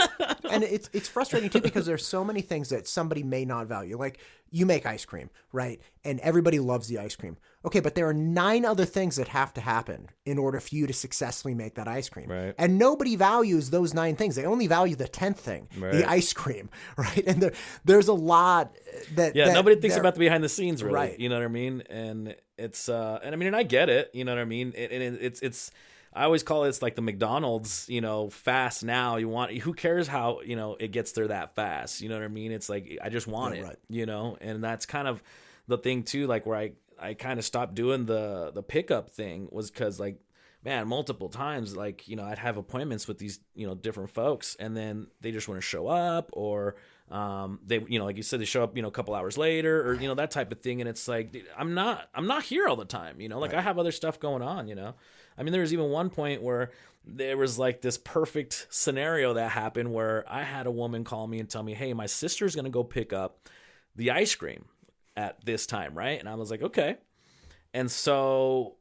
And it's frustrating too because there's so many things that somebody may not value. Like you make ice cream, right? And everybody loves the ice cream. Okay, but there are 9 other things that have to happen in order for you to successfully make that ice cream. Right. And nobody values those 9 things. They only value the 10th thing, the ice cream, right? And there's a lot that nobody thinks about the behind the scenes, really. Right. You know what I mean? And it's and I get it. You know what I mean? It's I always call it like the McDonald's, fast now. Who cares how, it gets there that fast? You know what I mean? It's like, I just want it, right. And that's kind of the thing too, like where I kind of stopped doing the pickup thing was because like, man, multiple times, like, I'd have appointments with these, different folks and then they just want to show up or, they, like you said, they show up, a couple hours later or, that type of thing. And it's like, dude, I'm not here all the time, like I have other stuff going on, I mean, there was even one point where there was like this perfect scenario that happened where I had a woman call me and tell me, hey, my sister's going to go pick up the ice cream at this time. Right. And I was like, okay. And so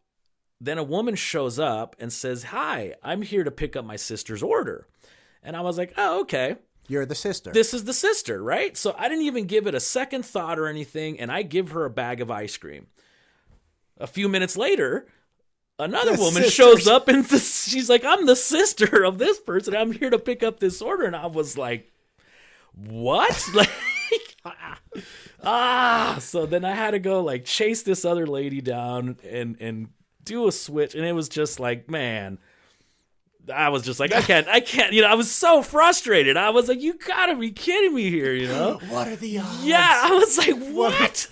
then a woman shows up and says, hi, I'm here to pick up my sister's order. And I was like, oh, okay. You're the sister. This is the sister, right? So I didn't even give it a second thought or anything. And I give her a bag of ice cream. A few minutes later, another woman shows up and she's like, I'm the sister of this person. I'm here to pick up this order. And I was like, what? So then I had to go like chase this other lady down and do a switch. And it was just like, man, I was just like, I can't, I was so frustrated. I was like, you gotta be kidding me here, What are the odds? Yeah, I was like, what?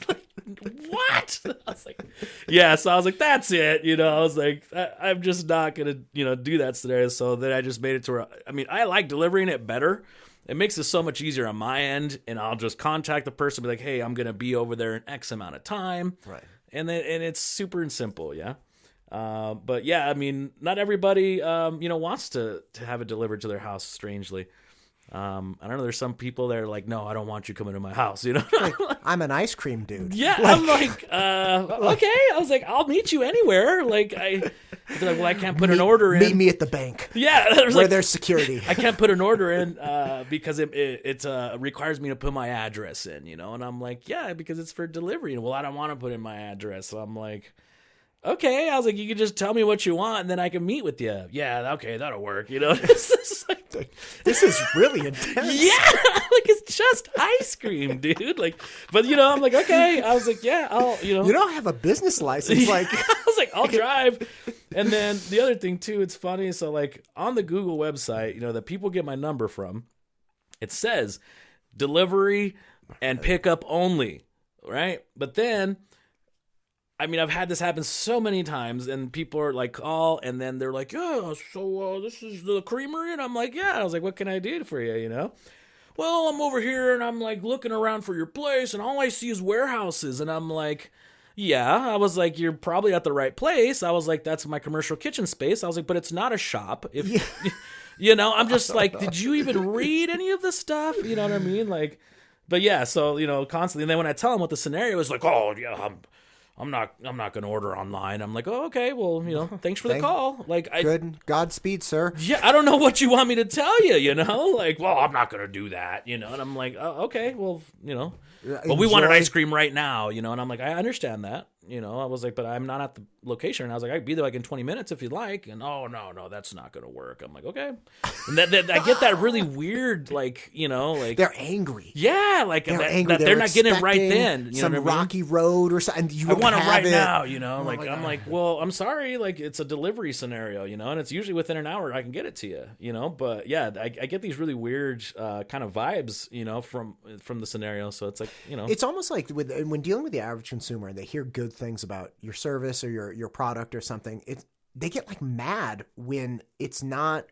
What? I was like, yeah. So I was like, that's it. I was like, I'm just not gonna, do that scenario. So then I just made it to where, I like delivering it better. It makes it so much easier on my end, and I'll just contact the person, be like, hey, I'm gonna be over there in X amount of time, right? And it's super and simple, yeah. But yeah, not everybody, wants to have it delivered to their house. Strangely. I don't know. There's some people that are like, no, I don't want you coming to my house. Like, I'm an ice cream dude. Yeah. I'm like, okay. I was like, I'll meet you anywhere. Like they're like, well, I can't put an order in. Meet me at the bank. Yeah. Where there's security. I can't put an order in, because it requires me to put my address in, And I'm like, yeah, because it's for delivery. And well, I don't want to put in my address. So I'm like, okay. I was like, you can just tell me what you want and then I can meet with you. Yeah, okay, that'll work. This is really intense. Yeah, like it's just ice cream, dude. Like, but I'm like, okay. I was like, yeah, I'll, You don't have a business license, like. I was like, I'll drive. And then the other thing too, it's funny. So like on the Google website, that people get my number from, it says delivery and pickup only, right? But then, I've had this happen so many times, and people are like, call, and then they're like, yeah, so this is the creamery? And I'm like, yeah. I was like, what can I do for you, Well, I'm over here, and I'm like looking around for your place, and all I see is warehouses. And I'm like, yeah. I was like, you're probably at the right place. I was like, that's my commercial kitchen space. I was like, but it's not a shop. I'm just like, did you even read any of this stuff? You know what I mean? Like, but yeah, so, constantly. And then when I tell them what the scenario is, like, oh, yeah, I'm not going to order online. I'm like, oh, okay, well, thanks for the call. Like, good Godspeed, sir. Yeah, I don't know what you want me to tell you, Like, well, I'm not going to do that, And I'm like, oh, okay, well, but we wanted ice cream right now, And I'm like, I understand that. I was like, but I'm not at the location. And I was like, I'd be there like in 20 minutes if you'd like. And oh, no, that's not going to work. I'm like, okay. And I get that really weird, like, like. They're angry. Yeah, like they're angry. They're not getting it right then. Some rocky road or something. I want it right now, Like, I'm like, well, I'm sorry. Like, it's a delivery scenario, and it's usually within an hour I can get it to you, But yeah, I get these really weird kind of vibes, from the scenario. So it's like, It's almost like when dealing with the average consumer and they hear good things about your service or your product or something, they get like mad when it's not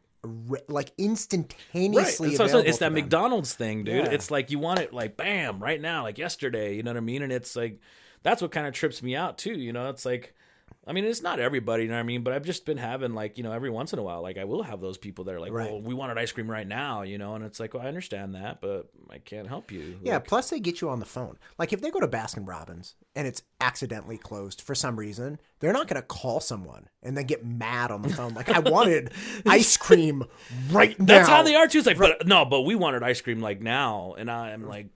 like instantaneously available. It's that them. McDonald's thing, dude. Yeah. It's like you want it like bam right now, like yesterday. You know what I mean? And it's like that's what kind of trips me out too. It's like I mean, it's not everybody, you know what I mean? But I've just been having, like, every once in a while, like, I will have those people that are like, Right. well, we wanted ice cream right now, and it's like, well, I understand that, but I can't help you. Yeah, Like, plus they get you on the phone. Like if they go to Baskin Robbins and it's accidentally closed for some reason, they're not going to call someone and then get mad on the phone. Like I wanted ice cream right now. that's how they are too. It's like, but we wanted ice cream like now. And I'm like,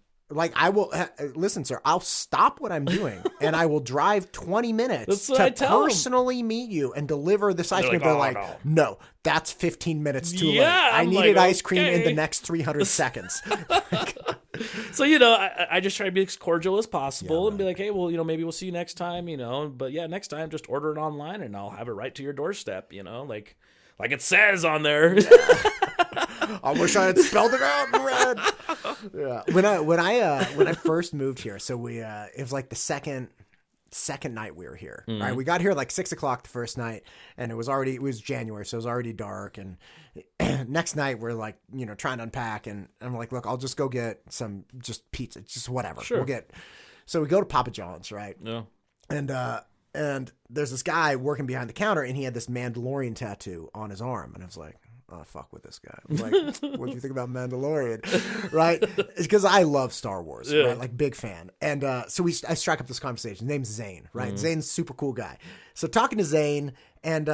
I will listen, sir. I'll stop what I'm doing and I will drive 20 minutes That's what I to tell 'em. personally meet you and deliver this ice They're cream. like, They're "Oh, like, no, that's 15 minutes too Yeah, late. I I'm needed like, ice cream in the okay." next 300 seconds. so, I just try to be as cordial as possible and be like, hey, well, maybe we'll see you next time, but yeah, next time just order it online and I'll have it right to your doorstep, like it says on there. I wish I had spelled it out in red. Yeah. When I first moved here, so it was like the second night we were here. Mm-hmm. Right, we got here like 6:00 the first night, and it was January, so it was already dark. And next night we're like trying to unpack, and I'm like, look, I'll just go get some just pizza, just whatever. Sure. So we go to Papa John's, right? Yeah. And there's this guy working behind the counter, and he had this Mandalorian tattoo on his arm, and I was like, oh, fuck with this guy. I was like, what do you think about Mandalorian? Right? Because I love Star Wars, right? Like, big fan. And so I strike up this conversation. His name's Zane, right? Mm-hmm. Zane's a super cool guy. So talking to Zane, and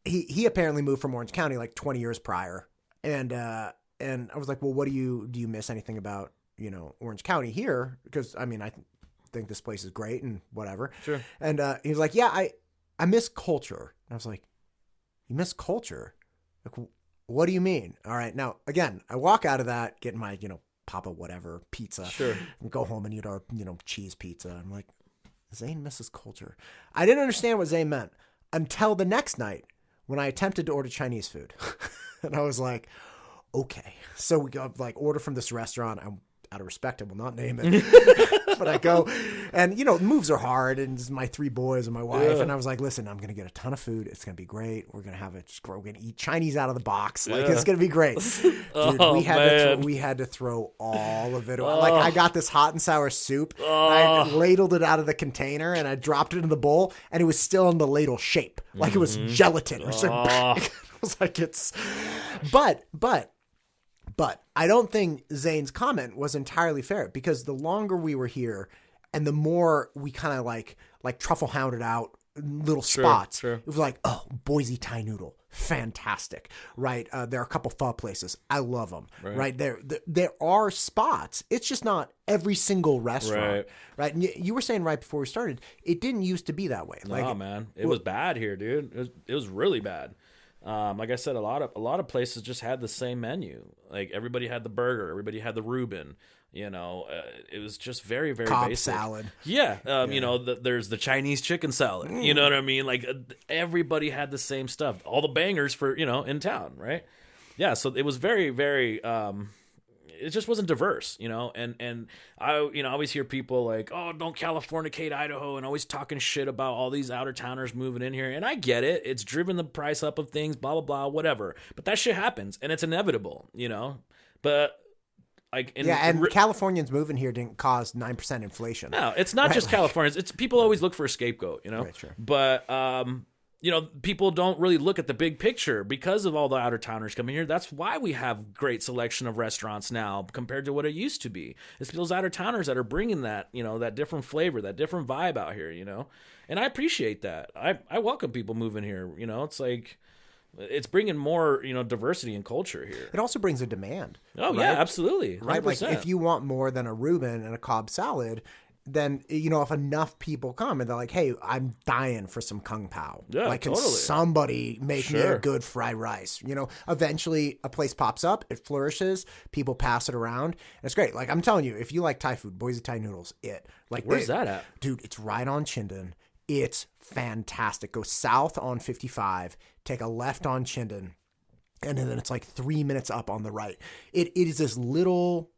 he apparently moved from Orange County like 20 years prior. And I was like, well, do you miss anything about, Orange County here? Because, I mean, I think this place is great and whatever. Sure. And he was like, yeah, I miss culture. And I was like, you miss culture? Like, what do you mean? All right. Now, again, I walk out of that, getting my, Papa whatever pizza. Sure. And go home and eat our, cheese pizza. I'm like, Zane misses culture. I didn't understand what Zane meant until the next night when I attempted to order Chinese food. And I was like, okay. So we go order from this restaurant. I'm out of respect, I will not name it. But I go, and moves are hard, and it's my 3 boys and my wife, and I was like, listen, I'm gonna get a ton of food. It's gonna be great. We're gonna we're gonna eat Chinese out of the box. Like it's gonna be great. Dude, we had to throw all of it away. Like I got this hot and sour soup. I ladled it out of the container and I dropped it in the bowl, and it was still in the ladle shape, like it was gelatin. It was like, it was like it's, but I don't think Zane's comment was entirely fair, because the longer we were here and the more we kind of like truffle hounded out little spots, sure. It was like, oh, Boise Thai noodle, fantastic, right? There are a couple pho places. I love them, right? There are spots. It's just not every single restaurant, right? And you were saying right before we started, it didn't used to be that way. No, man. It was bad here, dude. It was really bad. Like I said, a lot of places just had the same menu. Like everybody had the burger, everybody had the Reuben. It was just very, very Cobb basic. salad. Yeah, there's the Chinese chicken salad. You know what I mean? Like everybody had the same stuff. All the bangers for in town, right? Yeah, so it was very, very. It just wasn't diverse, and I always hear people like, oh, don't Californicate Idaho, and always talking shit about all these outer towners moving in here. And I get it. It's driven the price up of things, blah, blah, blah, whatever. But that shit happens, and it's inevitable, But and Californians moving here didn't cause 9% inflation. No, it's not just Californians. It's people always look for a scapegoat, Right, sure. But people don't really look at the big picture because of all the outer towners coming here. That's why we have great selection of restaurants now compared to what it used to be. It's those outer towners that are bringing that, that different flavor, that different vibe out here, And I appreciate that. I welcome people moving here. It's like it's bringing more, diversity and culture here. It also brings a demand. Oh, right? Yeah, absolutely. 100%. Right? Like if you want more than a Reuben and a Cobb salad, then, if enough people come and they're like, hey, I'm dying for some Kung Pao. Yeah, like, totally. Can somebody make me a good fried rice? Eventually a place pops up, it flourishes, people pass it around. And it's great. Like, I'm telling you, if you like Thai food, Boise Thai noodles, Like, where's that at? Dude, it's right on Chinden. It's fantastic. Go south on 55, take a left on Chinden, and then it's like 3 minutes up on the right. It is this little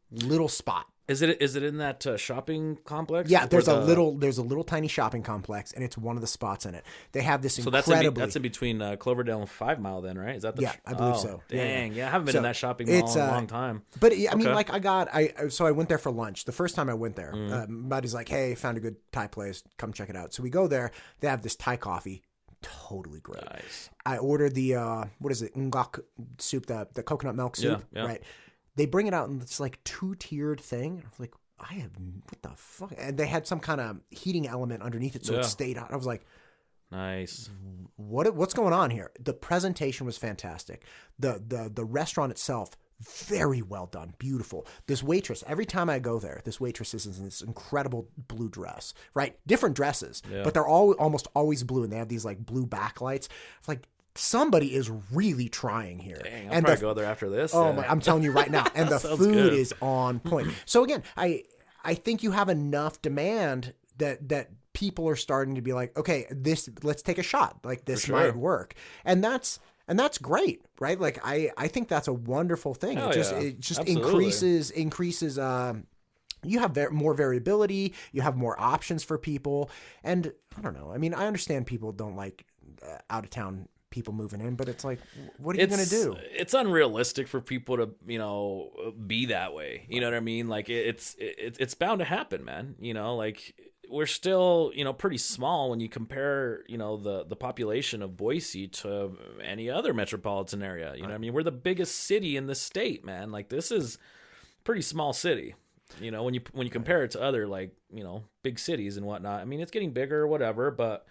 spot. Is it in that shopping complex? Yeah, there's a little tiny shopping complex, and it's one of the spots in it. They have this incredibly. That's in between Cloverdale and 5 Mile, then, right? Is that the? I believe so. Dang, yeah, I haven't been in that shopping mall in a long time. But I mean, like so I went there for lunch. The first time I went there, buddy's like, "Hey, found a good Thai place. Come check it out." So we go there. They have this Thai coffee. totally great. Nice. I ordered the what is it, ngok soup, the coconut milk soup, right? They bring it out and it's like 2-tiered thing. I was like, what the fuck? And they had some kind of heating element underneath it, so it stayed hot. I was like, nice. What's going on here? The presentation was fantastic. The restaurant itself, very well done, beautiful. This waitress, every time I go there, this waitress is in this incredible blue dress, right? Different dresses, but they're all almost always blue, and they have these like blue backlights. It's like somebody is really trying here. Dang, I'll probably go there after this. Oh my! I'm telling you right now, and the food good. is on point. So again, I think you have enough demand that people are starting to be like, okay, let's take a shot. Like this might work, and that's great, right? Like I think that's a wonderful thing. Hell It just Absolutely. increases. You have more variability. You have more options for people, and I don't know. I mean, I understand people don't like out of town people moving in, but it's like, what are you going to do? It's unrealistic for people to, be that way. You know what I mean? Like it's bound to happen, man. Like we're still, pretty small when you compare, the population of Boise to any other metropolitan area. You know what I mean? We're the biggest city in the state, man. Like this is a pretty small city. When you compare it to other like, big cities and whatnot. I mean, it's getting bigger or whatever, but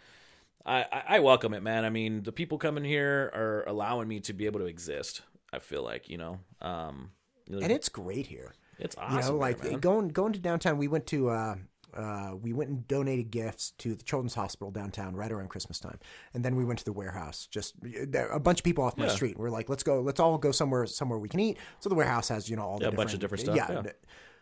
I welcome it, man. I mean, the people coming here are allowing me to be able to exist. I feel like, and it's great here. It's awesome. Like here, man. going to downtown. We went and donated gifts to the Children's Hospital downtown right around Christmas time, and then we went to the warehouse. Just a bunch of people off my street. We're like, let's all go somewhere we can eat. So the warehouse has all the a bunch of different stuff. Yeah.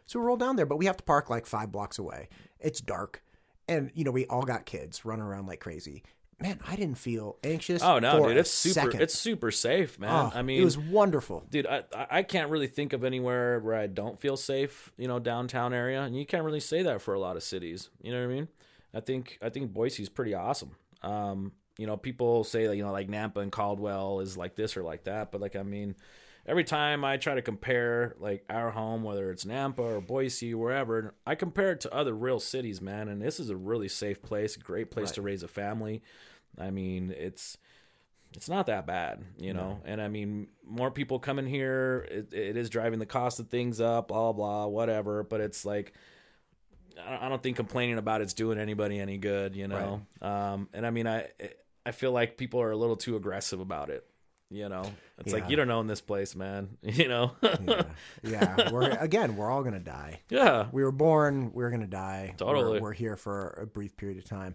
So we roll down there, but we have to park like 5 blocks away. It's dark, and we all got kids running around like crazy. Man, I didn't feel anxious. Oh no, for dude, it's super. second. It's super safe, man. Oh, I mean, it was wonderful, dude. I can't really think of anywhere where I don't feel safe. Downtown area, and you can't really say that for a lot of cities. You know what I mean? I think Boise's pretty awesome. People say that like Nampa and Caldwell is like this or like that, but like I mean, every time I try to compare like our home, whether it's Nampa or Boise, wherever, I compare it to other real cities, man. And this is a really safe place, a great place to raise a family. I mean, it's not that bad, know. And I mean, more people coming here, it is driving the cost of things up, blah blah, whatever. But it's like, I don't think complaining about it's doing anybody any good, Right. And I mean, I feel like people are a little too aggressive about it. It's like, you don't know in this place, man. Yeah. We're all gonna die. Yeah, we were born. We're gonna die. Totally. We're here for a brief period of time.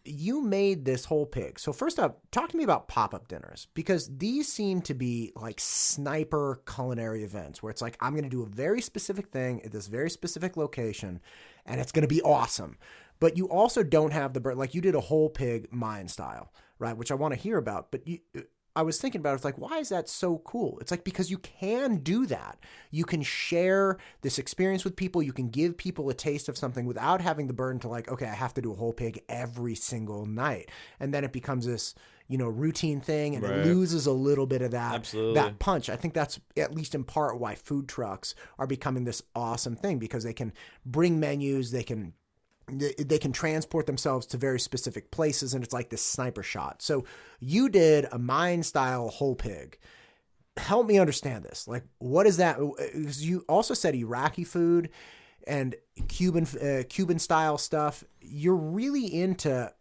You made this whole pig. So first up, talk to me about pop-up dinners, because these seem to be like sniper culinary events where it's like, I'm going to do a very specific thing at this very specific location, and it's going to be awesome. But you also don't have the bird, like you did a whole pig Mayan style, right? Which I want to hear about. But I was thinking about it, it's like, why is that so cool? It's like, because you can do that. You can share this experience with people. You can give people a taste of something without having the burden to like, okay, I have to do a whole pig every single night. And then it becomes this, routine thing, and it loses a little bit of that punch. I think that's at least in part why food trucks are becoming this awesome thing, because they can bring menus, they can transport themselves to very specific places, and it's like this sniper shot. So you did a Mayan style whole pig. Help me understand this. Like, what is that? You also said Iraqi food and Cuban style stuff. You're really into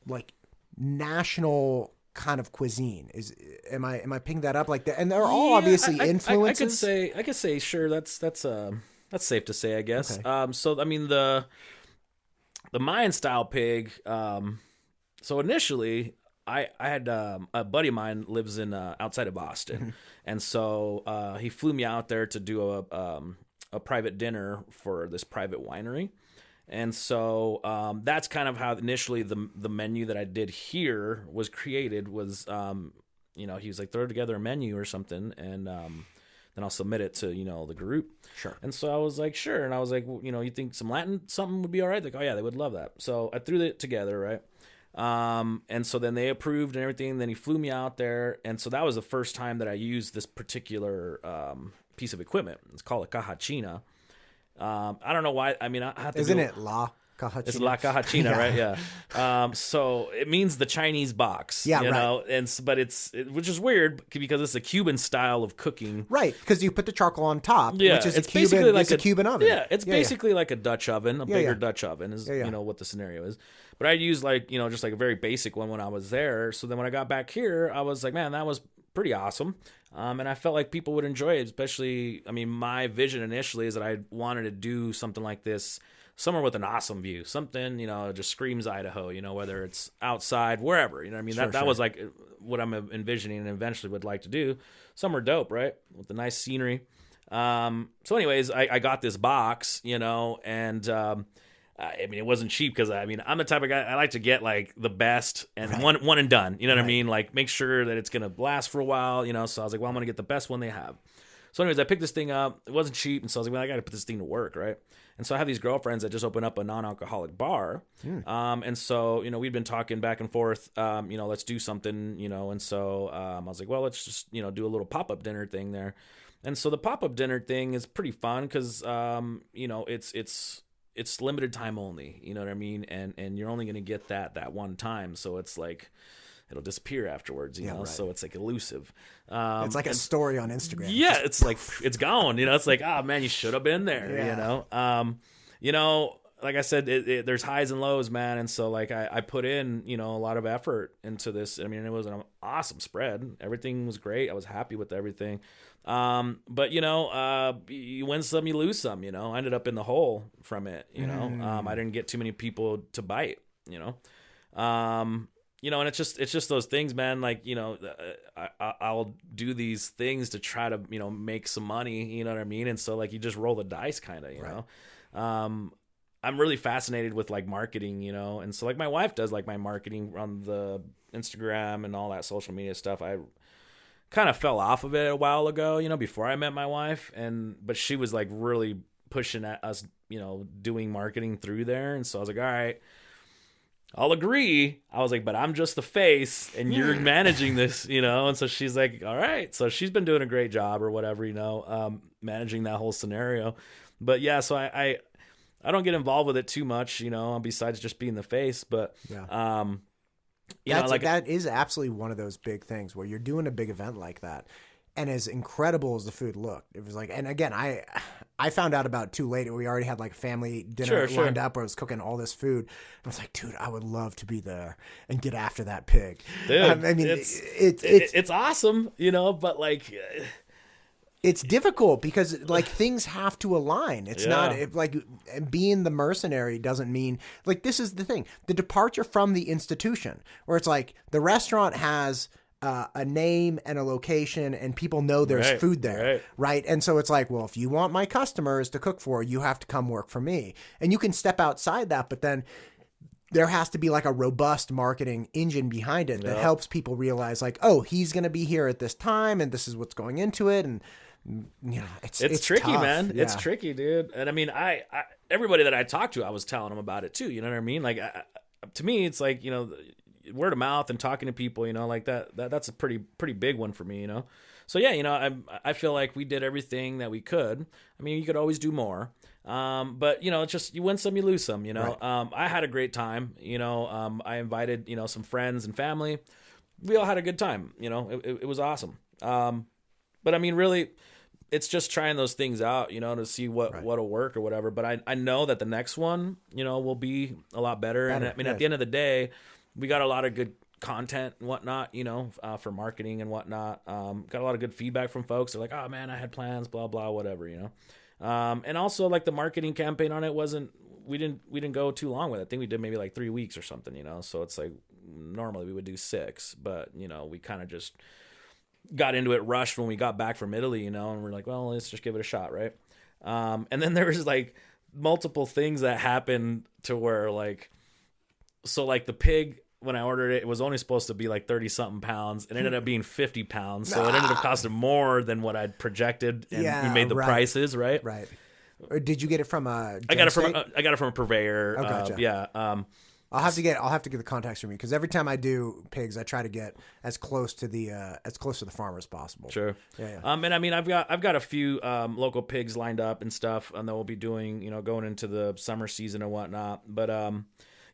like national kind of cuisine. Am I picking that up like that? And they're all obviously influences. I could say sure. That's safe to say, I guess. Okay. So I mean the Mayan style pig. So initially, I had a buddy of mine lives in outside of Boston, and so he flew me out there to do a private dinner for this private winery, and so that's kind of how initially the menu that I did here was created. Was he was like, throw together a menu or something, and then I'll submit it to, the group. Sure. And so I was like, sure. And I was like, well, you think some Latin something would be all right? Like, oh yeah, they would love that. So I threw it together, right? And so then they approved and everything. Then he flew me out there. And so that was the first time that I used this particular piece of equipment. It's called a cajachina. I don't know why. I mean, I have to Isn't it La? Cajachina. It's La Cajachina, right? Yeah. So it means the Chinese box. Yeah, you right. know, but which is weird because it's a Cuban style of cooking. Right, because you put the charcoal on top, Yeah, which is it's a Cuban, basically like a Cuban oven. Yeah, it's basically like a Dutch oven, a bigger yeah. Dutch oven is Yeah. you know what the scenario is. But I used like just like a very basic one when I was there. So then when I got back here, I was like, man, that was pretty awesome. And I felt like people would enjoy it, especially, I mean, my vision initially is that I wanted to do something like this somewhere with an awesome view, something, just screams Idaho, whether it's outside, wherever, you know what I mean? That was like what I'm envisioning and eventually would like to do. Somewhere dope, right? With the nice scenery. So anyways, I got this box, and, I mean, it wasn't cheap because I'm the type of guy I like to get like the best and one and done. You know what I mean? Like make sure that it's gonna last for a while. So I was like, well, I'm gonna get the best one they have. So anyways, I picked this thing up. It wasn't cheap, and so I was like, well, I got to put this thing to work, right? And so I have these girlfriends that just open up a non-alcoholic bar, and so we'd been talking back and forth. Let's do something, and so I was like, well, let's just do a little pop-up dinner thing there. And so the pop-up dinner thing is pretty fun because it's limited time only, you know what I mean? And you're only going to get that one time. So it's like, it'll disappear afterwards, you know? Right. So it's like elusive. It's like a story on Instagram. Yeah. It's like, it's gone, it's like, oh man, you should have been there, like I said, there's highs and lows, man. And so like, I put in, a lot of effort into this. I mean, it was an awesome spread. Everything was great. I was happy with everything. But you win some, you lose some, I ended up in the hole from it, I didn't get too many people to bite, and it's just those things, man. Like, I'll do these things to try to, make some money, you know what I mean? And so like, you just roll the dice kind of, you know? I'm really fascinated with like marketing, and so like my wife does like my marketing on the Instagram and all that social media stuff. I kind of fell off of it a while ago, before I met my wife, but she was like really pushing at us, doing marketing through there. And so I was like, all right, I'll agree. I was like, but I'm just the face and you're managing this, and so she's like, all right. So she's been doing a great job or whatever, managing that whole scenario. But yeah, so I don't get involved with it too much, besides just being the face, but that is absolutely one of those big things where you're doing a big event like that. And as incredible as the food looked, it was like, and again, I found out about it too late. We already had like family dinner lined up where I was cooking all this food. I was like, dude, I would love to be there and get after that pig. Dude, I mean, it's awesome, but like, it's difficult because like things have to align. It's not like being the mercenary doesn't mean like, this is the thing, the departure from the institution where it's like the restaurant has a name and a location and people know there's food there. Right. And so it's like, well, if you want my customers to cook for, you have to come work for me, and you can step outside that, but then there has to be like a robust marketing engine behind it that helps people realize like, oh, he's going to be here at this time and this is what's going into it. And it's tricky, tough. man. Yeah. It's tricky, dude. And I mean, I everybody that I talked to, I was telling them about it too. You know what I mean? Like, to me, it's like, word of mouth and talking to people, like that's a pretty big one for me, So yeah, I feel like we did everything that we could. I mean, you could always do more. But it's just, you win some, you lose some, Right. I had a great time, I invited, some friends and family. We all had a good time, it was awesome. But I mean, really, it's just trying those things out, to see what'll work or whatever. But I know that the next one, will be a lot better. And I mean, at the end of the day, we got a lot of good content and whatnot, for marketing and whatnot. Got a lot of good feedback from folks. They're like, oh man, I had plans, blah, blah, whatever, and also like the marketing campaign on it we didn't go too long with it. I think we did maybe like 3 weeks or something, so it's like normally we would do 6, but we kind of just got into it rushed when we got back from Italy, and we're like, well, let's just give it a shot. Right. And then there was like multiple things that happened to where like, so like the pig, when I ordered it, it was only supposed to be like 30 something pounds. It ended up being 50 pounds. So it ended up costing more than what I'd projected. And we made the prices, right? Right. Or did you get it from a I got it from a purveyor. Oh, gotcha. Yeah. I'll have to get the contacts from you because every time I do pigs, I try to get as close to the farmer as possible. Sure. Yeah. And I mean, I've got a few local pigs lined up and stuff, and that we'll be doing, going into the summer season and whatnot. But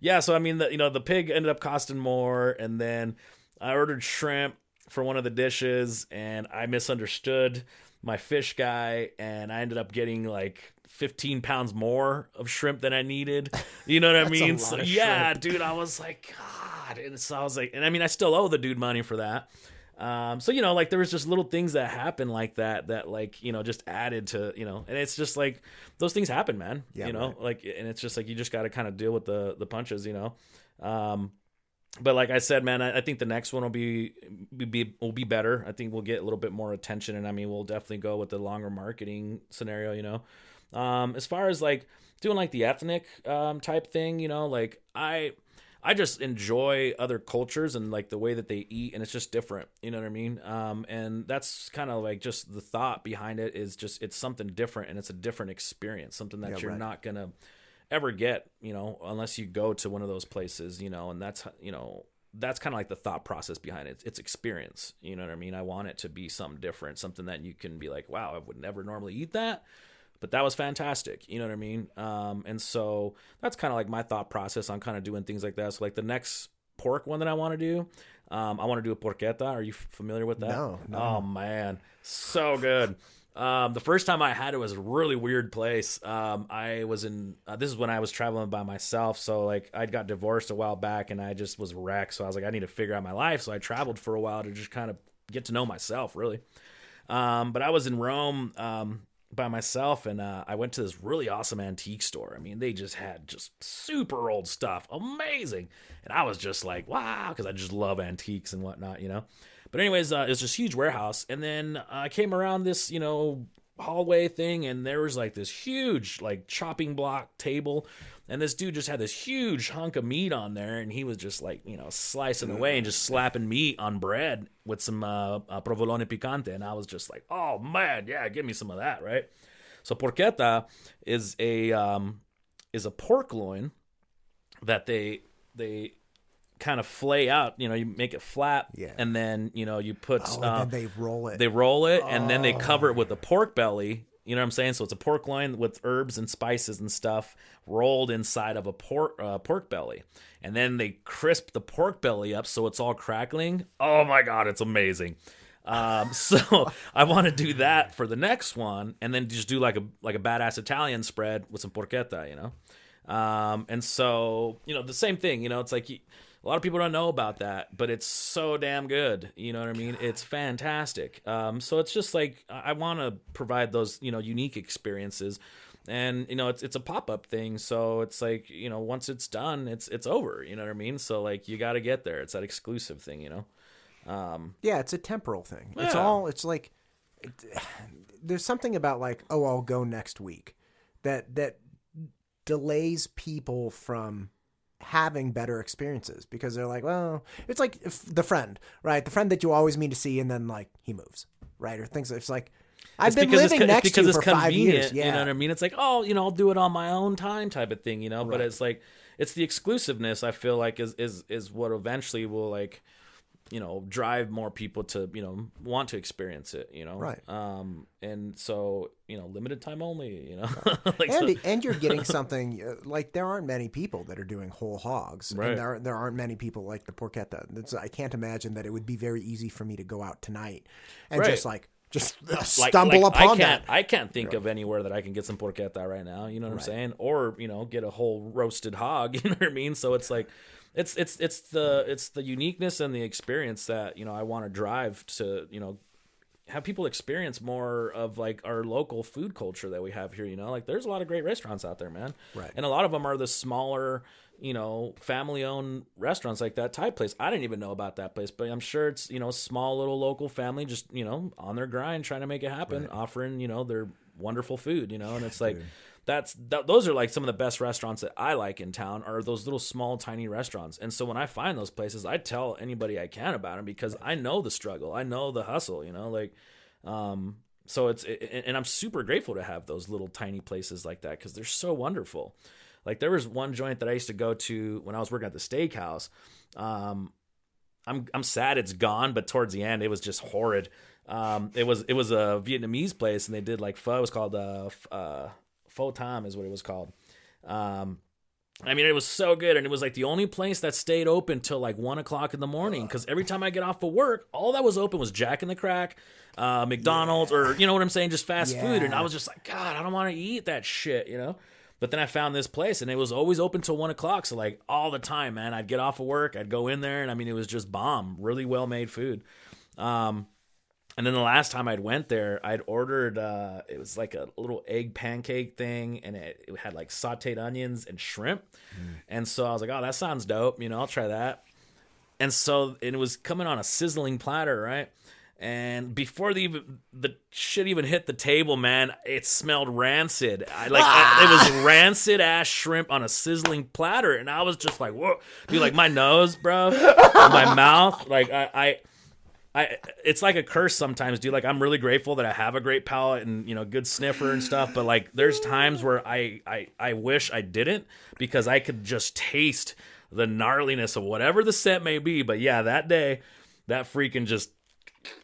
yeah. So I mean, the pig ended up costing more, and then I ordered shrimp for one of the dishes, and I misunderstood my fish guy, and I ended up getting like 15 pounds more of shrimp than I needed. You know what I mean? So yeah, dude, I was like, God. And so I was like, and I mean, I still owe the dude money for that. So, like there was just little things that happened like that like, just added to, and it's just like those things happen, man, right. like, and it's just like, you just got to kind of deal with the punches, but like I said, man, I think the next one will be better. I think we'll get a little bit more attention, and I mean, we'll definitely go with the longer marketing scenario, as far as like doing like the ethnic type thing, like I just enjoy other cultures and like the way that they eat, and it's just different, you know what I mean? And that's kind of like just the thought behind it is just it's something different, and it's a different experience, something that you're not gonna ever get, unless you go to one of those places, and that's kind of like the thought process behind it. It's experience, you know what I mean? I want it to be something different, something that you can be like, wow, I would never normally eat that, but that was fantastic. You know what I mean? And so that's kind of like my thought process on kind of doing things like that. So like the next pork one that I want to do, I want to do a porchetta. Are you familiar with that? No. Oh man, so good. The first time I had it was a really weird place. I was in, this is when I was traveling by myself. So like I'd got divorced a while back, and I just was wrecked. So I was like, I need to figure out my life. So I traveled for a while to just kind of get to know myself, really. But I was in Rome, by myself, and I went to this really awesome antique store. I mean, they just had just super old stuff, amazing, and I was just like, wow, because I just love antiques and whatnot, But anyways, it was this huge warehouse, and then I came around this, hallway thing, and there was like this huge like chopping block table, and this dude just had this huge hunk of meat on there, and he was just like slicing away and just slapping meat on bread with some provolone picante, and I was just like, oh man, yeah, give me some of that, right? So porchetta is a pork loin that they kind of flay out, you make it flat, and then you put and then they roll it. And then they cover it with a pork belly. You know what I'm saying? So it's a pork loin with herbs and spices and stuff rolled inside of a pork belly, and then they crisp the pork belly up so it's all crackling. Oh my god, it's amazing. So I want to do that for the next one, and then just do like a badass Italian spread with some porchetta, and so the same thing. It's like a lot of people don't know about that, but it's so damn good. You know what I mean? It's fantastic. So it's just like I want to provide those unique experiences, and it's a pop-up thing. So it's like once it's done, it's over. You know what I mean? So like you got to get there. It's that exclusive thing. Yeah, it's a temporal thing. Yeah. It's like there's something about like, oh, I'll go next week that delays people from having better experiences, because they're like, well, it's like the friend, right? The friend that you always mean to see, and then like he moves, right? Or things. It's like I've been living next to you for 5 years. Yeah. You know what I mean? It's like, oh, I'll do it on my own time type of thing, Right. But it's like it's the exclusiveness, I feel like is what eventually will like drive more people to want to experience it, Right. And so limited time only, like, and you're getting something like there aren't many people that are doing whole hogs, right. And there aren't many people like the porchetta. I can't imagine that it would be very easy for me to go out tonight and right. just stumble upon that. I can't think of anywhere that I can get some porchetta right now. You know what I'm saying? Or get a whole roasted hog. You know what I mean? So it's like. It's the uniqueness and the experience that I want to drive to have people experience more of like our local food culture that we have here. Like there's a lot of great restaurants out there, man. Right. And a lot of them are the smaller family owned restaurants, like that Thai place. I didn't even know about that place, but I'm sure it's small little local family just on their grind trying to make it happen, right. Offering their wonderful food. And it's like. Those are like some of the best restaurants that I like in town, are those little small tiny restaurants. And so when I find those places, I tell anybody I can about them, because I know the struggle, I know the hustle, so and I'm super grateful to have those little tiny places like that, because they're so wonderful. Like there was one joint that I used to go to when I was working at the steakhouse. I'm sad it's gone, but towards the end it was just horrid. It was a Vietnamese place and they did like pho. It was called Pho Tam is what it was called. I mean, it was so good, and it was like the only place that stayed open till like 1 o'clock in the morning. Because every time I get off of work, all that was open was Jack in the Crack, McDonald's, or you know what I'm saying, just fast food. And I was just like, God, I don't want to eat that shit, you know. But then I found this place, and it was always open till 1 o'clock. So like all the time, man, I'd get off of work, I'd go in there, and I mean, it was just bomb, really well made food. And then the last time I'd went there, I'd ordered, it was like a little egg pancake thing, and it had like sauteed onions and shrimp. And so I was like, oh, that sounds dope. You know, I'll try that. And so it was coming on a sizzling platter, right? And before the shit even hit the table, man, it smelled rancid. It was rancid ass shrimp on a sizzling platter. And I was just like, whoa, dude, like my nose, bro, my mouth, like it's like a curse sometimes, dude. Like I'm really grateful that I have a great palate and, you know, good sniffer and stuff. But like there's times where I wish I didn't, because I could just taste the gnarliness of whatever the scent may be. But yeah, that day, that freaking just,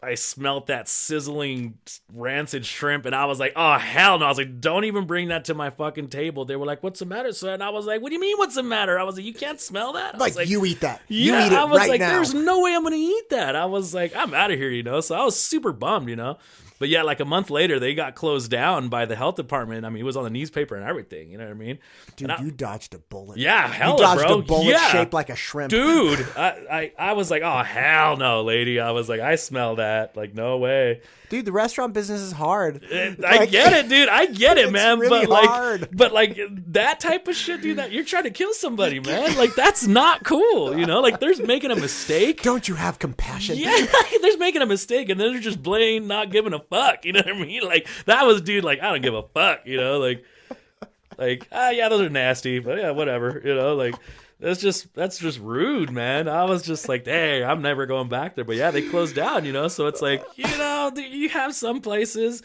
I smelt that sizzling rancid shrimp and I was like, oh hell no. I was like, don't even bring that to my fucking table. They were like, what's the matter, son? And I was like, what do you mean what's the matter? I was like, you can't smell that? I was like, you eat that. Yeah, you eat it I was right like, now. there's no way I'm gonna eat that. I was like, I'm out of here, you know. So I was super bummed, you know. But yeah, like a month later, they got closed down by the health department. I mean, it was on the newspaper and everything. You know what I mean? Dude, you dodged a bullet. Yeah, hell, you dodged bro. a bullet Yeah. shaped like a shrimp. Dude, I was like, oh, hell no, lady. I was like, I smell that. Like, no way. Dude, the restaurant business is hard. I get it, dude. I get it, man. Really hard. But like that type of shit, dude, that you're trying to kill somebody, man. Like that's not cool, you know? Like there's making a mistake. Don't you have compassion? Yeah, there's making a mistake, and then they're just plain not giving a fuck. You know what I mean? Like that was, dude. Like I don't give a fuck. You know, like yeah, those are nasty, but yeah, whatever. You know, like. That's just rude, man. I was just like, hey, I'm never going back there. But yeah, they closed down, you know? So it's like, you know, you have some places.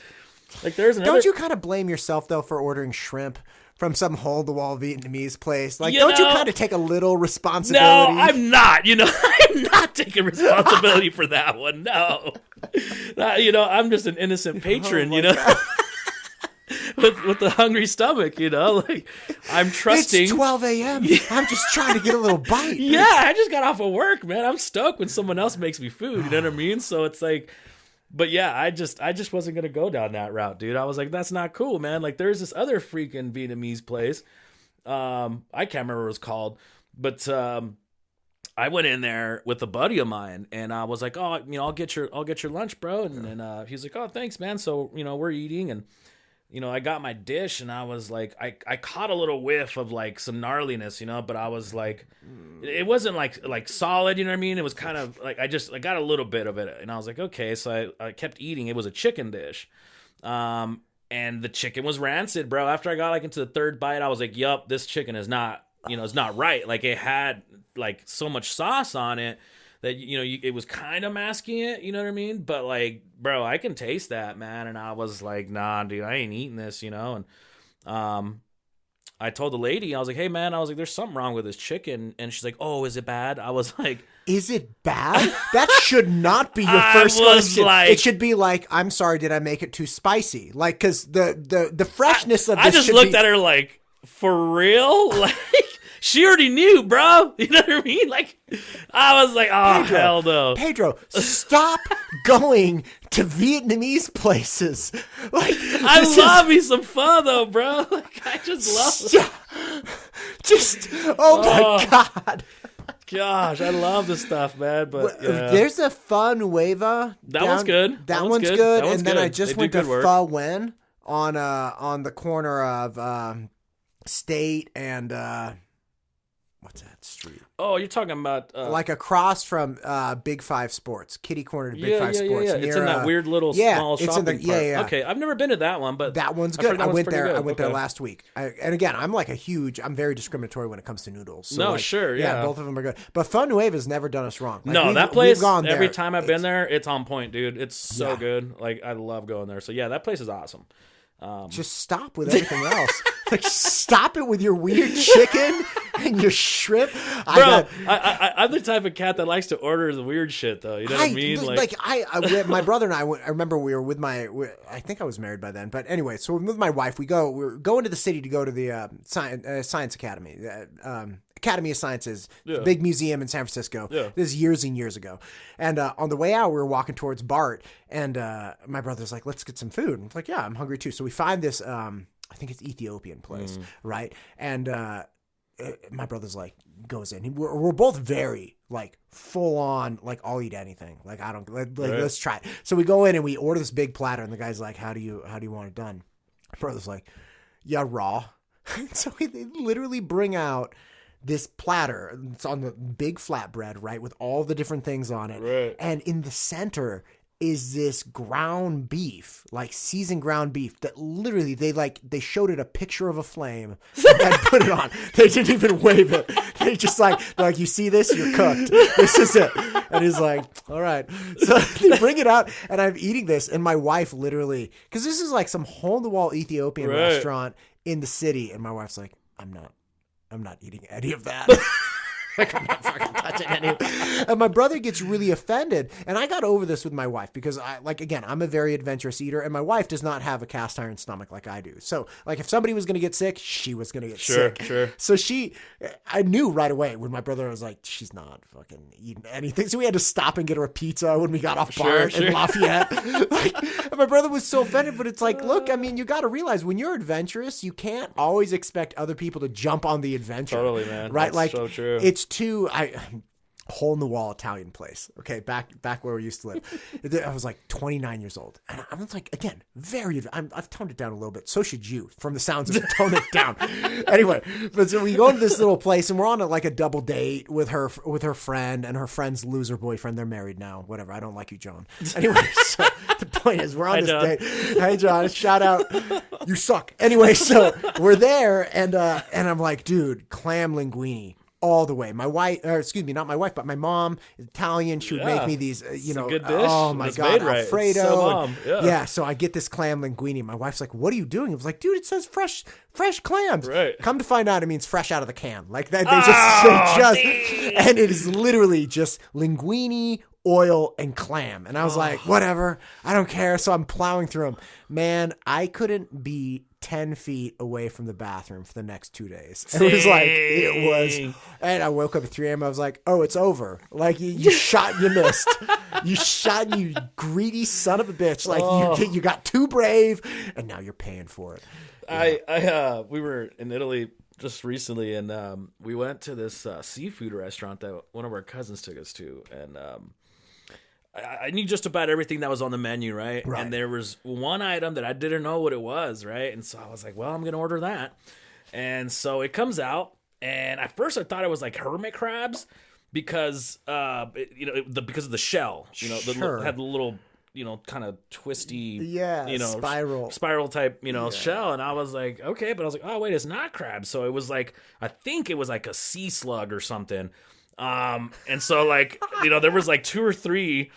Like there's another... Don't you kind of blame yourself, though, for ordering shrimp from some hole-in-the-wall Vietnamese place? Like, you don't you know, kind of take a little responsibility? No, I'm not. You know, I'm not taking responsibility for that one. No. You know, I'm just an innocent patron, you know? With the hungry stomach, you know, like I'm trusting. It's 12 a.m. I'm just trying to get a little bite. Yeah, I just got off of work, man. I'm stoked when someone else makes me food. You know what I mean? So it's like, but yeah, I just wasn't gonna go down that route, dude. I was like, that's not cool, man. Like, there's this other freaking Vietnamese place. I can't remember what it was called, but I went in there with a buddy of mine, and I was like, oh, you know, I'll get your lunch, bro. And then he's like, oh, thanks, man. So you know, we're eating and. You know, I got my dish and I was like, I caught a little whiff of like some gnarliness, you know, but I was like, it wasn't like solid, you know what I mean? It was kind of like, I got a little bit of it and I was like, okay. So I kept eating. It was a chicken dish. And the chicken was rancid, bro. After I got like into the third bite, I was like, yup, this chicken is not, you know, it's not right. Like it had like so much sauce on it. That, you know, it was kind of masking it, you know what I mean? But, like, bro, I can taste that, man. And I was like, nah, dude, I ain't eating this, you know? And I told the lady, I was like, hey, man, I was like, there's something wrong with this chicken. And she's like, oh, is it bad? I was like... Is it bad? That should not be your first question. Like, it should be like, I'm sorry, did I make it too spicy? Like, because the freshness of this I just looked at her like, for real? Like... She already knew, bro. You know what I mean? Like, I was like, oh, Pedro, hell no. Pedro, stop going to Vietnamese places. Like, I love me some pho, though, bro. Like, I just love it. Oh, my God. Gosh, I love this stuff, man. But yeah. There's a Pho Nueva. That one's good. That one's good. And then I just went to Pho Wen on the corner of State and... What's that street? Oh, you're talking about... like across from Big Five Sports. Kitty corner to Big Five Sports. Yeah. It's in that weird little small shopping part. Yeah. Okay, I've never been to that one, but... That one's good. I went there. Good. I went there last week. And again, I'm very discriminatory when it comes to noodles. So no, sure, yeah. Both of them are good. But Pho Nueva's never done us wrong. Like, no, that place, gone every there. time I've been there, it's on point, dude. It's so good. Like, I love going there. So, yeah, that place is awesome. Just stop with everything else. Like, stop it with your weird chicken and your shrimp. I'm the type of cat that likes to order the weird shit, though. You know what I mean? My brother and I remember we were with I think I was married by then, but anyway, so with my wife, we were going to the city to go to the Science Academy, Academy of Sciences, big museum in San Francisco. Yeah. This is years and years ago. And on the way out, we were walking towards BART, and my brother's like, let's get some food. And I'm like, yeah, I'm hungry too. So we find this, I think it's Ethiopian place, right? And my brother's like, goes in. We're both very, like, full on, like, I'll eat anything. Like, let's try it. So we go in and we order this big platter, and the guy's like, how do you want it done? My brother's like, yeah, raw. So they literally bring out this platter. It's on the big flatbread, right, with all the different things on it. Right. And in the center is this ground beef, like seasoned ground beef that literally they showed it a picture of a flame and put it on. They didn't even wave it. They just they're like, you see this? You're cooked. This is it. And he's like, all right. So they bring it out, and I'm eating this, and my wife literally, because this is like some hole-in-the-wall Ethiopian restaurant in the city, and my wife's like, I'm not eating any of that. Like, I'm not fucking touching any of it. And my brother gets really offended. And I got over this with my wife because I'm a very adventurous eater, and my wife does not have a cast iron stomach like I do. So, like, if somebody was going to get sick, she was going to get sick. Sure. So I knew right away when my brother was like, she's not fucking eating anything. So we had to stop and get her a pizza when we got off BART in Lafayette. And my brother was so offended, but it's like, look, I mean, you got to realize when you're adventurous, you can't always expect other people to jump on the adventure. Totally, man. Right? That's like, so true. It's too hole in the wall Italian place. Okay, back where we used to live. I was like 29 years old, and I was like, again, I've toned it down a little bit. So should you, from the sounds of it. Tone it down. Anyway, but so we go into this little place, and we're on a double date with her friend and her friend's loser boyfriend. They're married now. Whatever. I don't like you, John. Anyway, so the point is, we're on this date. Hey, John, shout out. You suck. Anyway, so we're there, and I'm like, dude, clam linguine. All the way. My wife, or excuse me, not my wife, but my mom is Italian. She would make me these, It's a good dish. oh my God, Alfredo. So bomb. Yeah, so I get this clam linguine. My wife's like, what are you doing? I was like, dude, it says fresh clams. Right. Come to find out, it means fresh out of the can. Like that, and it is literally just linguine, oil, and clam. And I was like, whatever, I don't care. So I'm plowing through them. Man, I couldn't be 10 feet away from the bathroom for the next 2 days. And it was, and I woke up at 3 a.m. I was like, oh, it's over. Like, you shot, you missed. You shot, you greedy son of a bitch. Like, you got too brave, and now you're paying for it. Yeah. We were in Italy just recently, and we went to this seafood restaurant that one of our cousins took us to, and I knew just about everything that was on the menu, right? And there was one item that I didn't know what it was, right? And so I was like, well, I'm going to order that. And so it comes out, and at first I thought it was like hermit crabs because, because of the shell, had the little, kind of twisty, spiral type, shell. And I was like, okay, but I was like, oh, wait, it's not crab. So it was like, I think it was like a sea slug or something. And so there was like 2 or 3,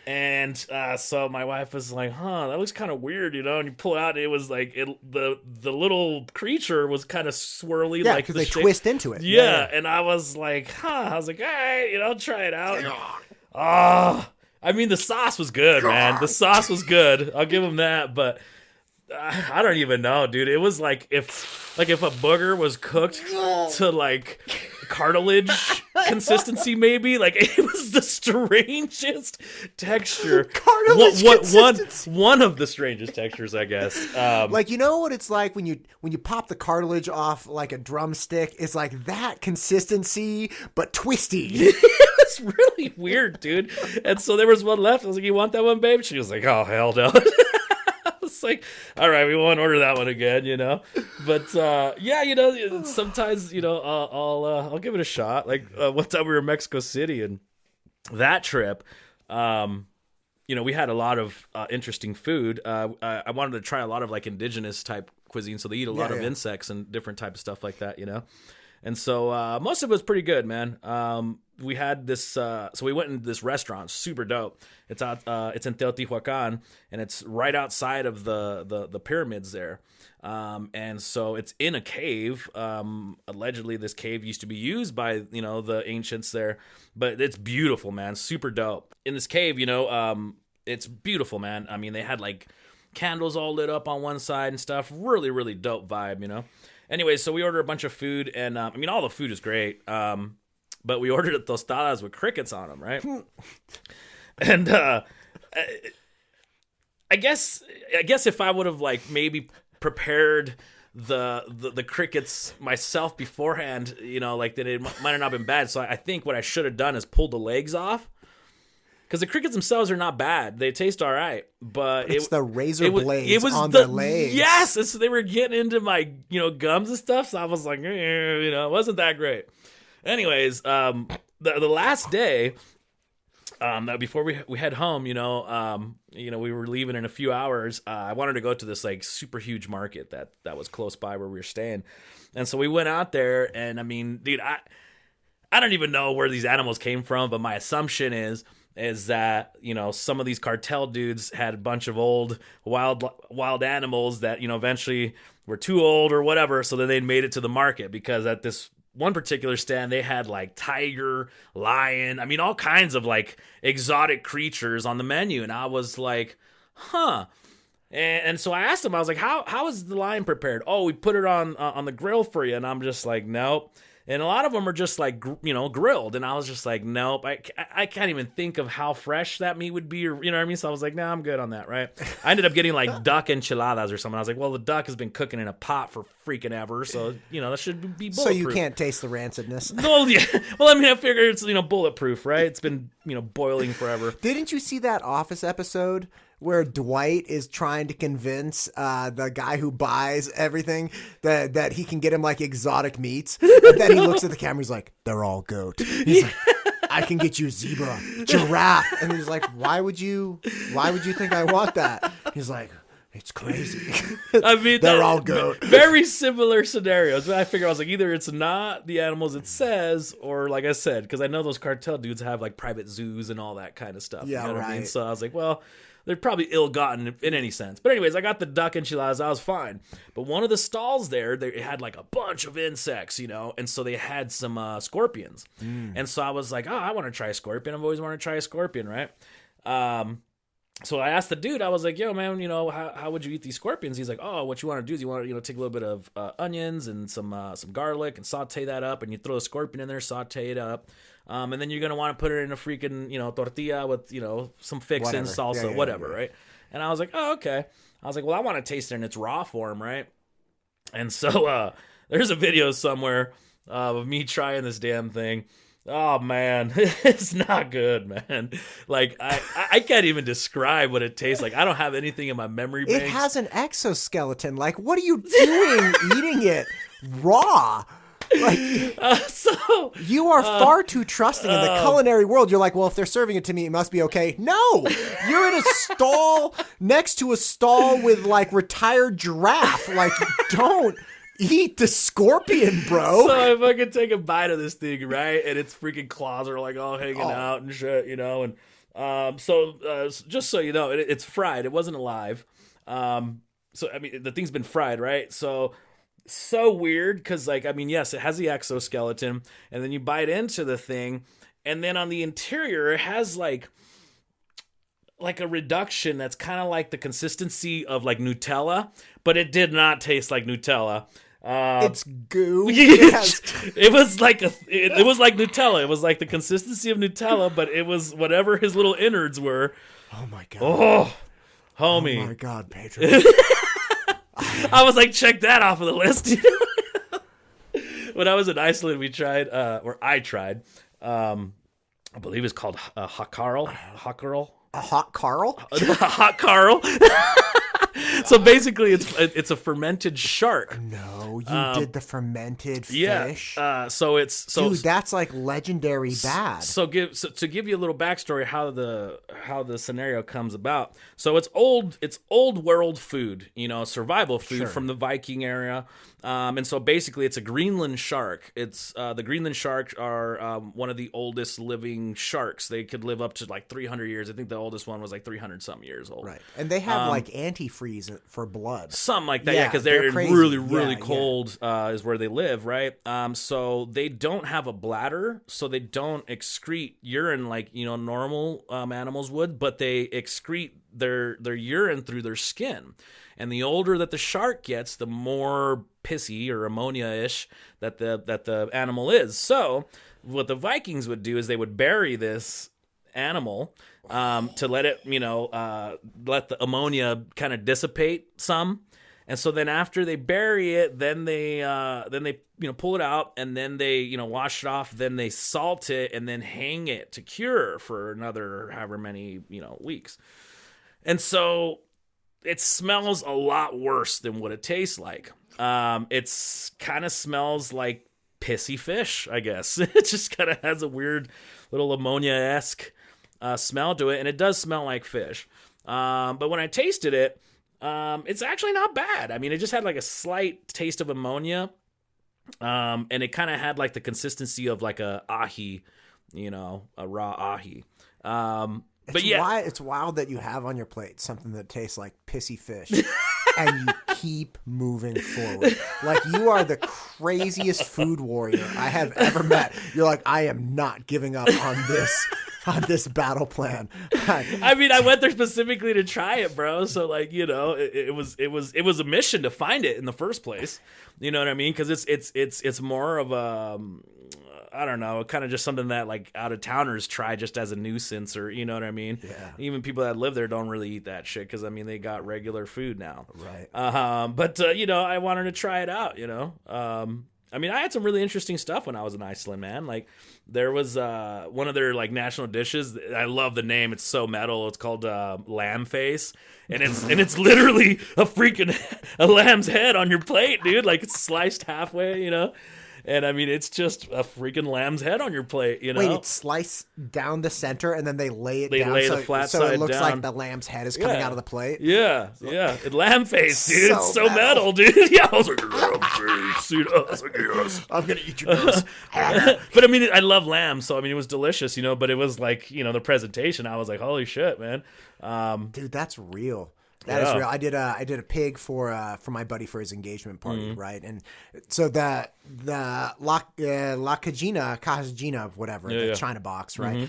and so my wife was like, that looks kind of weird, and you pull out, and it was like the little creature was kind of swirly, like because they twist into it. And I was like, all right, try it out. I mean, the sauce was good, man. The sauce was good. I'll give them that, but I don't even know, dude. It was like if a booger was cooked to like cartilage consistency, maybe. Like, it was the strangest texture. Cartilage consistency. One of the strangest textures, I guess. Like, you know what it's like when you pop the cartilage off like a drumstick? It's like that consistency, but twisty. It's really weird, dude. And so there was one left. I was like, you want that one, babe? She was like, oh, hell no. It's like, all right, we won't order that one again, But sometimes I'll give it a shot. Like one time we were in Mexico City, and that trip, we had a lot of interesting food. I wanted to try a lot of like indigenous type cuisine, so they eat a lot of insects and different type of stuff like that, And so most of it was pretty good, man. We had this, so we went in this restaurant, super dope. It's in Teotihuacan, and it's right outside of the pyramids there. And so it's in a cave. Allegedly, this cave used to be used by, the ancients there, but it's beautiful, man. Super dope. In this cave, it's beautiful, man. I mean, they had like candles all lit up on one side and stuff. Really, really dope vibe, Anyway, so we ordered a bunch of food, and all the food is great. But we ordered tostadas with crickets on them, right? And I guess if I would have like maybe prepared the crickets myself beforehand, like that, it might have not been bad. So I think what I should have done is pulled the legs off. Because the crickets themselves are not bad. They taste all right. But it's the razor blades on their legs. Yes. So they were getting into my, gums and stuff. So I was like, it wasn't that great. Anyways, the last day, before we head home, we were leaving in a few hours. I wanted to go to this like super huge market that was close by where we were staying. And so we went out there, and I mean, dude, I don't even know where these animals came from, but my assumption is that, some of these cartel dudes had a bunch of old wild animals that, eventually were too old or whatever. So then they made it to the market, because at this one particular stand, they had like tiger, lion, all kinds of like exotic creatures on the menu. And I was like, huh. And so I asked him, I was like, how is the lion prepared? Oh, we put it on the grill for you. And I'm just like, nope. And a lot of them are just like, grilled. And I was just like, nope, I can't even think of how fresh that meat would be, or, you know what I mean? So I was like, nah, I'm good on that, right? I ended up getting like duck enchiladas or something. I was like, well, the duck has been cooking in a pot for freaking ever. So, that should be bulletproof. So you can't taste the rancidness. No, yeah. Well, I figure it's, bulletproof, right? It's been, boiling forever. Didn't you see that Office episode where Dwight is trying to convince the guy who buys everything that he can get him like exotic meats? And then he looks at the camera, he's like, they're all goat. He's like, I can get you zebra, giraffe. And he's like, why would you think I want that? He's like, it's crazy. They're all goat. Very similar scenarios. I figure I was like, either it's not the animals it says, or like I said, because I know those cartel dudes have like private zoos and all that kind of stuff. Yeah, you know right. what I mean? So I was like, well, they're probably ill-gotten in any sense. But anyways, I got the duck enchiladas. I was fine. But one of the stalls there, they had like a bunch of insects, and so they had some scorpions. And so I was like, oh, I want to try a scorpion. I've always wanted to try a scorpion, right? So I asked the dude, I was like, yo, man, how would you eat these scorpions? He's like, oh, what you want to do is you want to, take a little bit of onions and some garlic and saute that up, and you throw a scorpion in there, saute it up. And then you're going to want to put it in a freaking, tortilla with, some fixins, salsa, whatever, right? And I was like, oh, okay. I was like, well, I want to taste it in its raw form, right? And so there's a video somewhere of me trying this damn thing. Oh, man, it's not good, man. Like, I can't even describe what it tastes like. I don't have anything in my memory banks. It has an exoskeleton. Like, what are you doing eating it raw? Like, you are far too trusting in the culinary world. You're like, well, if they're serving it to me, it must be okay. No, you're in a stall next to a stall with like retired giraffe. Like, don't eat the scorpion, bro. So if I could take a bite of this thing, right, and its freaking claws are like all hanging out and shit, and so just so you know, it's fried. It wasn't alive. So the thing's been fried, right? So weird, because yes, it has the exoskeleton, and then you bite into the thing, and then on the interior it has like a reduction that's kind of like the consistency of like Nutella, but it did not taste like Nutella. It's goo. It was like it was like Nutella. It was like the consistency of Nutella, but it was whatever his little innards were. Oh my god. Oh, homie. Oh my god, Pedro. I was like, check that off of the list. When I was in Iceland, we tried, I tried, I believe it's called Hot Carl. A hot Carl? Hot Carl. So basically, it's a fermented shark. No, you did the fermented fish. Yeah. Dude, that's like legendary bad. So to give you a little backstory how the scenario comes about. So it's old world food, survival food from the Viking era. And so basically it's a Greenland shark. It's the Greenland sharks are one of the oldest living sharks. They could live up to like 300 years. I think the oldest one was like 300 something years old. Right. And they have like antifreeze for blood. Something like that, yeah, because they're really cold is where they live, right? So they don't have a bladder, so they don't excrete urine like normal animals would, but they excrete their urine through their skin. And the older that the shark gets, the more pissy or ammonia-ish that the animal is. So what the Vikings would do is they would bury this animal to let it, let the ammonia kind of dissipate some. And so then after they bury it, then they pull it out, and then they wash it off, then they salt it, and then hang it to cure for another however many weeks. And so it smells a lot worse than what it tastes like. It's kind of smells like pissy fish, I guess. It just kind of has a weird little ammonia-esque smell to it, and it does smell like fish. But when I tasted it, it's actually not bad. I mean, it just had like a slight taste of ammonia, and it kind of had like the consistency of like a ahi, a raw ahi. It's wild that you have on your plate something that tastes like pissy fish, and you keep moving forward. Like, you are the craziest food warrior I have ever met. You're like, I am not giving up on this battle plan. I mean, I went there specifically to try it, bro. So like, it was a mission to find it in the first place. You know what I mean? Because it's more of a I don't know, kind of just something that like out of towners try just as a nuisance, or you know what I mean? Yeah. Even people that live there don't really eat that shit because I mean they got regular food now. Right. But I wanted to try it out. I mean, I had some really interesting stuff when I was in Iceland, man. Like, there was one of their like national dishes. I love the name. It's so metal. It's called lamb face, and it's literally a lamb's head on your plate, dude. Like, it's sliced halfway, And I mean, it's just a freaking lamb's head on your plate, Wait, it's sliced down the center, and then they lay it down. They lay the flat side so it looks down. like the lamb's head is coming out of the plate. Yeah. Lamb face, dude. It's so metal, dude. Yeah, I was like, lamb face. I was like, yes. I'm gonna eat your nose. But I mean, I love lamb, so I mean, it was delicious, But it was like, the presentation. I was like, holy shit, man. Dude, that's real. That is real. I did a pig for my buddy for his engagement party, right? And so the La Cajina, whatever, the China box, right?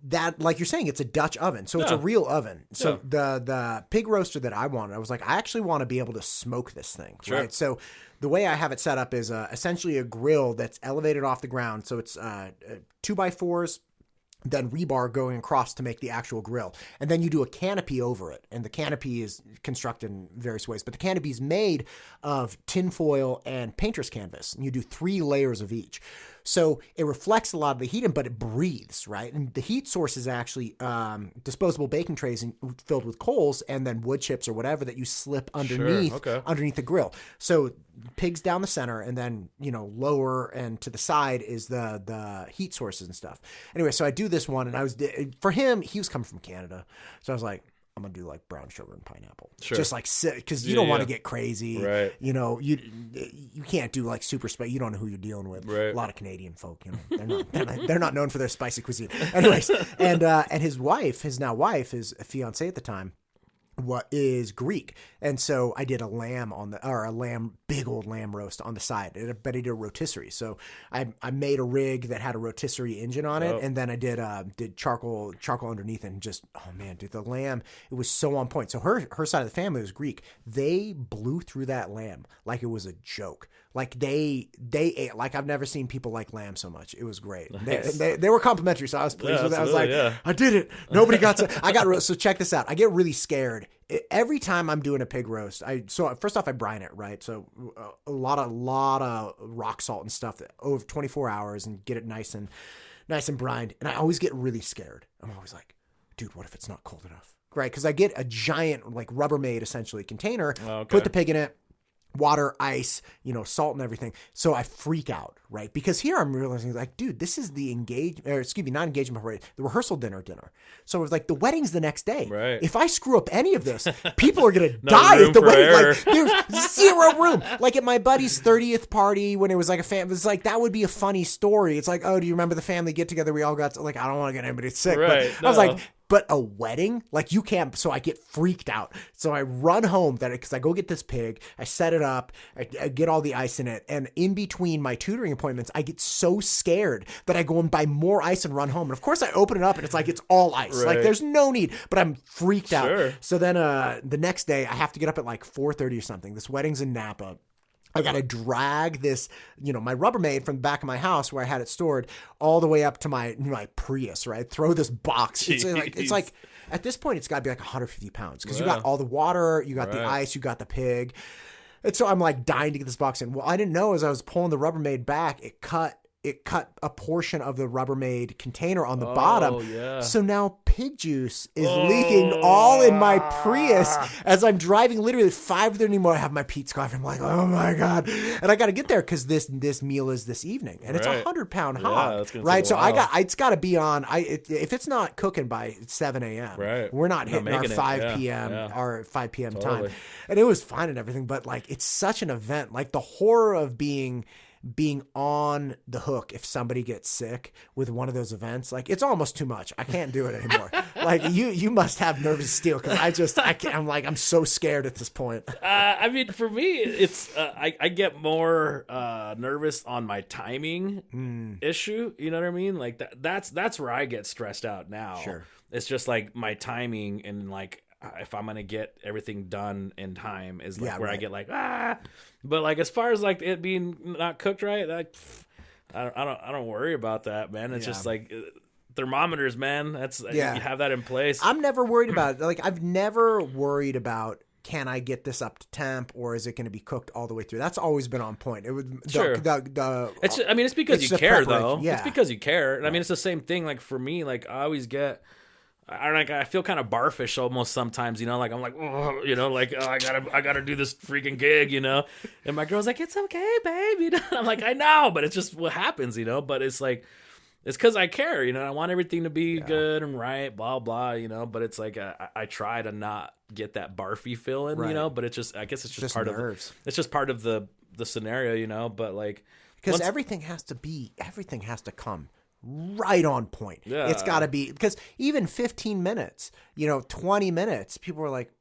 That, like you're saying, it's a Dutch oven, so it's a real oven. So the pig roaster that I wanted, I was like, I actually want to be able to smoke this thing, right? So the way I have it set up is essentially a grill that's elevated off the ground. So it's 2x4s. Then rebar going across to make the actual grill. And then you do a canopy over it. And the canopy is constructed in various ways. But the canopy is made of tinfoil and painter's canvas. And you do 3 layers of each. So it reflects a lot of the heat, but it breathes, right? And the heat source is actually disposable baking trays filled with coals and then wood chips or whatever that you slip underneath underneath the grill. So pigs down the center, and then lower and to the side is the heat sources and stuff. Anyway, so I do this one, and for him, he was coming from Canada, so I was like, I'm gonna do like brown sugar and pineapple, just like because you don't want to get crazy, right? You can't do like super spicy. You don't know who you're dealing with. Right. A lot of Canadian folk, they're not known for their spicy cuisine. Anyways, and his wife, his fiance at the time, is Greek, and so I did a big old lamb roast on the side. But I did a rotisserie, so I made a rig that had a rotisserie engine on it, and then I did charcoal underneath, and just, oh man, dude, the lamb, it was so on point. So her side of the family was Greek. They blew through that lamb like it was a joke. Like they ate, like I've never seen people like lamb so much. It was great. Nice. They were complimentary, so I was pleased with it. I was like, yeah. I did it. Nobody got so check this out. I get really scared every time I'm doing a pig roast. So first off, I brine it, right? So a lot of rock salt and stuff over 24 hours and get it nice and brined. And I always get really scared. I'm always like, dude, what if it's not cold enough? right? Because I get a giant like Rubbermaid essentially container, Okay. put the pig in it, water, ice, salt and everything. So I freak out, right? Because here I'm realizing like, dude, this is the not engagement party, the rehearsal dinner. So it was like the wedding's the next day. Right. If I screw up any of this, people are going to die at the wedding. Like there's zero room. Like at my buddy's 30th party when it was like it was like, that would be a funny story. It's like, oh, do you remember the family get together? We all got to, like, I don't want to get anybody sick. Right. But I was like, but a wedding, like you can't. So I get freaked out. So I run home because I go get this pig. I set it up. I get all the ice in it. And in between my tutoring appointments, I get so scared that I go and buy more ice and run home. And of course I open it up and it's like, it's all ice. Right. Like there's no need, but I'm freaked out. Sure. So then the next day I have to get up at like 4:30 or something. This wedding's in Napa. I got to drag this, my Rubbermaid from the back of my house where I had it stored all the way up to my Prius, right? Throw this box. It's like, at this point, it's got to be like 150 pounds because you got all the water, you got the ice, you got the pig. And so I'm like dying to get this box in. Well, I didn't know as I was pulling the Rubbermaid back, it cut a portion of the Rubbermaid container on the bottom. Yeah. So now pig juice is leaking all in my Prius as I'm driving literally 5:30 anymore. I have my Pete's coffee. I'm like, oh my God. And I got to get there because this meal is this evening and it's 100-pound hog, right? So it's got to be on, if it's not cooking by 7 a.m., right, we're not hitting our 5 p.m. our 5 p.m. time. And it was fine and everything, but like, it's such an event, like the horror of being on the hook if somebody gets sick with one of those events. Like it's almost too much. I can't do it anymore. Like you must have nervous steel because I can't. I'm so scared at this point. I mean, for me, it's I get more nervous on my timing issue. You know what I mean? Like that's where I get stressed out now. Sure. It's just like my timing and like if I'm gonna get everything done in time is like where I get like but like as far as like it being not cooked right, like I don't worry about that, man. It's just like thermometers, man. That's you have that in place. I'm never worried about it. Like I've never worried about, can I get this up to temp or is it going to be cooked all the way through? That's always been on point. It would it's because you care though. Yeah. It's because you care. And I mean, it's the same thing. Like for me, like I always get. I feel kind of barfish almost sometimes, like I'm like, oh, I gotta do this freaking gig, and my girl's like, it's okay, babe, I'm like, I know, but it's just what happens, but it's like, it's because I care, I want everything to be good and right, blah, blah, but it's like, I try to not get that barfy feeling, but it's just, I guess it's just part nerves. It's just part of the scenario, but like, because everything has to come right on point. Yeah. It's got to be, because even 15 minutes, 20 minutes, people were like,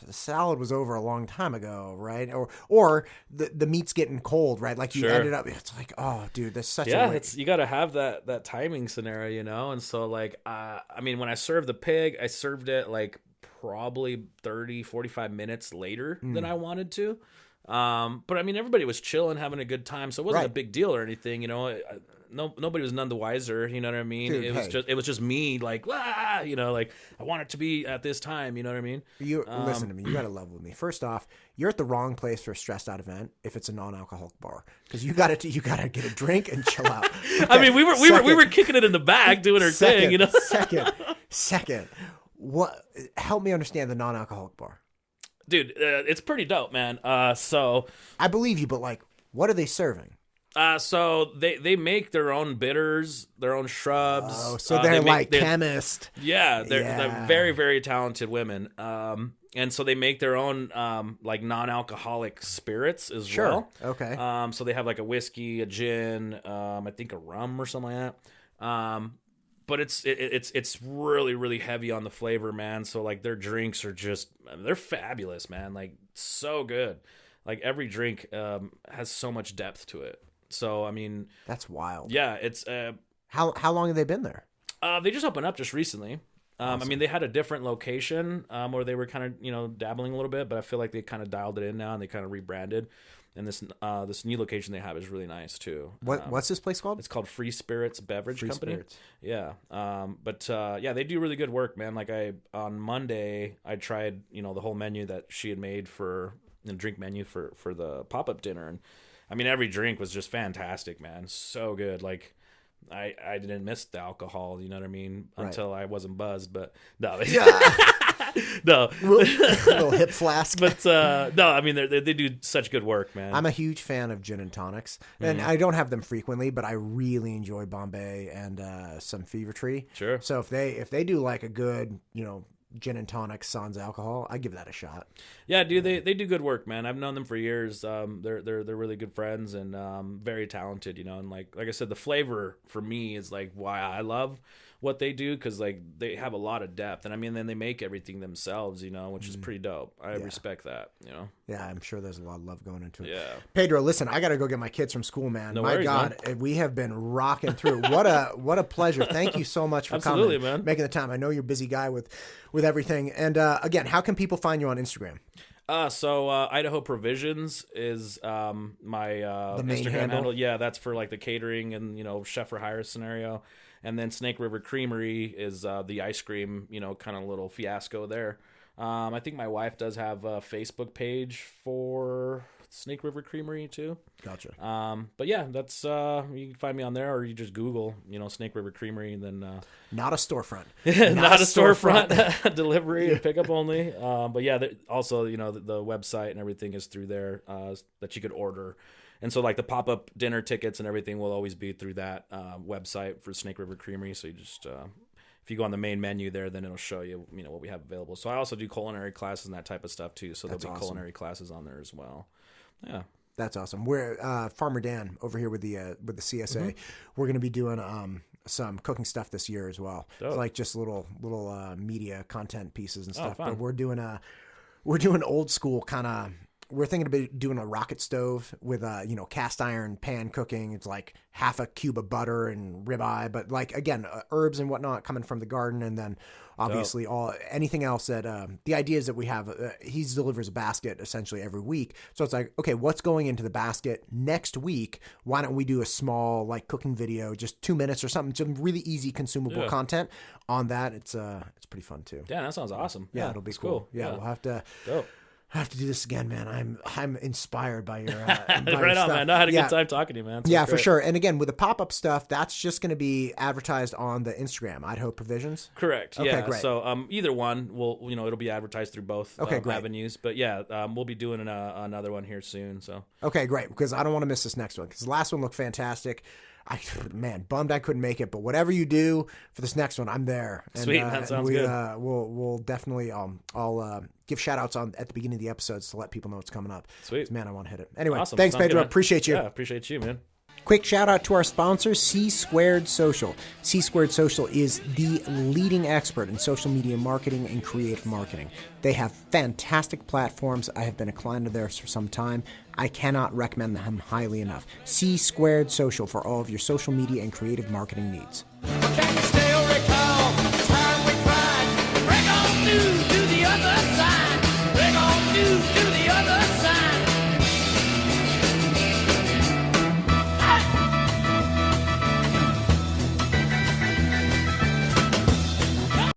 the salad was over a long time ago, right? Or the meat's getting cold, right? Like you ended up, it's like, oh, dude, that's such a you got to have that timing scenario, and so like, I mean, when I served the pig, I served it like probably 30, 45 minutes later than I wanted to. But I mean, everybody was chilling, having a good time, so it wasn't a big deal or anything, nobody was none the wiser, you know what I mean? Dude, it was just me, like, like I want it to be at this time, you know what I mean? You listen to me, you gotta level with me. First off, you're at the wrong place for a stressed out event if it's a non-alcoholic bar, because you gotta get a drink and chill out. Okay. I mean, we were kicking it in the back, doing our thing, Second, what? Help me understand the non-alcoholic bar. Dude, it's pretty dope, man. So I believe you, but like, what are they serving? So they make their own bitters, their own shrubs. Oh, so they're chemists. Yeah, they're very, very talented women. And so they make their own like non-alcoholic spirits as well. Okay. So they have like a whiskey, a gin, I think a rum or something like that. But it's really, really heavy on the flavor, man. So like their drinks are they're fabulous, man. Like so good. Like every drink has so much depth to it. So I mean, that's wild. Yeah, it's how long have they been there? They just opened up just recently. Awesome. I mean, they had a different location where they were kind of dabbling a little bit, but I feel like they kind of dialed it in now and they kind of rebranded. And this new location they have is really nice too. What's this place called? It's called Free Spirits Beverage Company. Spirits. Yeah. They do really good work, man. Like on Monday I tried the whole menu that she had made for the drink menu for the pop-up dinner, and I mean every drink was just fantastic, man. So good. Like I didn't miss the alcohol, you know what I mean, until I wasn't buzzed. But no, No, a little hip flask. but no, I mean they do such good work, man. I'm a huge fan of gin and tonics, and I don't have them frequently, but I really enjoy Bombay and some Fever Tree. Sure. So if they do like a good, gin and tonic sans alcohol, I give that a shot. Yeah, dude, they do good work, man. I've known them for years. They're really good friends and very talented, and like I said, the flavor for me is like why I love what they do, because like they have a lot of depth, and I mean then they make everything themselves, which is pretty dope. I respect that. Yeah, I'm sure there's a lot of love going into it. Yeah. Pedro, listen, I got to go get my kids from school, man. No My worries, God, we have been rocking through. What a pleasure. Thank you so much for Absolutely, coming, man. making the time. I know you're a busy guy with everything. And again, how can people find you on Instagram? So Idaho Provisions is my The main Instagram handle? Yeah, that's for like the catering and chef for hire scenario. And then Snake River Creamery is the ice cream, kind of little fiasco there. I think my wife does have a Facebook page for Snake River Creamery too. Gotcha. But yeah, that's you can find me on there, or you just Google, Snake River Creamery, and then Not a storefront. not a storefront, delivery and pickup only. But yeah, also the website and everything is through there that you could order. And so like the pop-up dinner tickets and everything will always be through that website for Snake River Creamery. So you just if you go on the main menu there, then it'll show you what we have available. So I also do culinary classes and that type of stuff too. So there'll be culinary classes on there as well. Yeah. That's awesome. We're Farmer Dan over here with the CSA. We're going to be doing some cooking stuff this year as well. It's like just little media content pieces and stuff. Fun. But we're doing old school kind of. We're thinking about doing a rocket stove with cast iron pan cooking. It's like half a cube of butter and ribeye, but like again herbs and whatnot coming from the garden, and then obviously anything else that the idea is that we have. He delivers a basket essentially every week, so it's like okay, what's going into the basket next week? Why don't we do a small like cooking video, just 2 minutes or something, some really easy consumable content on that. It's pretty fun too. Yeah, that sounds awesome. Yeah, it'll be cool. Cool. Yeah, we'll have to. Dope. I have to do this again, man. I'm inspired by your Right on, man. I had a good time talking to you, man. Yeah, for sure. And again, with the pop-up stuff, that's just going to be advertised on the Instagram, Idaho Provisions. Correct. Okay, yeah. great. So either one will it'll be advertised through both avenues. But yeah, we'll be doing another one here soon. So okay, great. Because I don't want to miss this next one because the last one looked fantastic. Bummed I couldn't make it, but whatever you do for this next one, I'm there. And, sweet, that sounds good. We'll definitely I'll give shout outs at the beginning of the episodes to let people know what's coming up. Sweet. Man, I want to hit it. Anyway, awesome. Thanks, Sounds Pedro. good, Appreciate you. Yeah, appreciate you, man. Quick shout out to our sponsor, C Squared Social. C Squared Social is the leading expert in social media marketing and creative marketing. They have fantastic platforms. I have been a client of theirs for some time. I cannot recommend them highly enough. C Squared Social for all of your social media and creative marketing needs. Can you still recall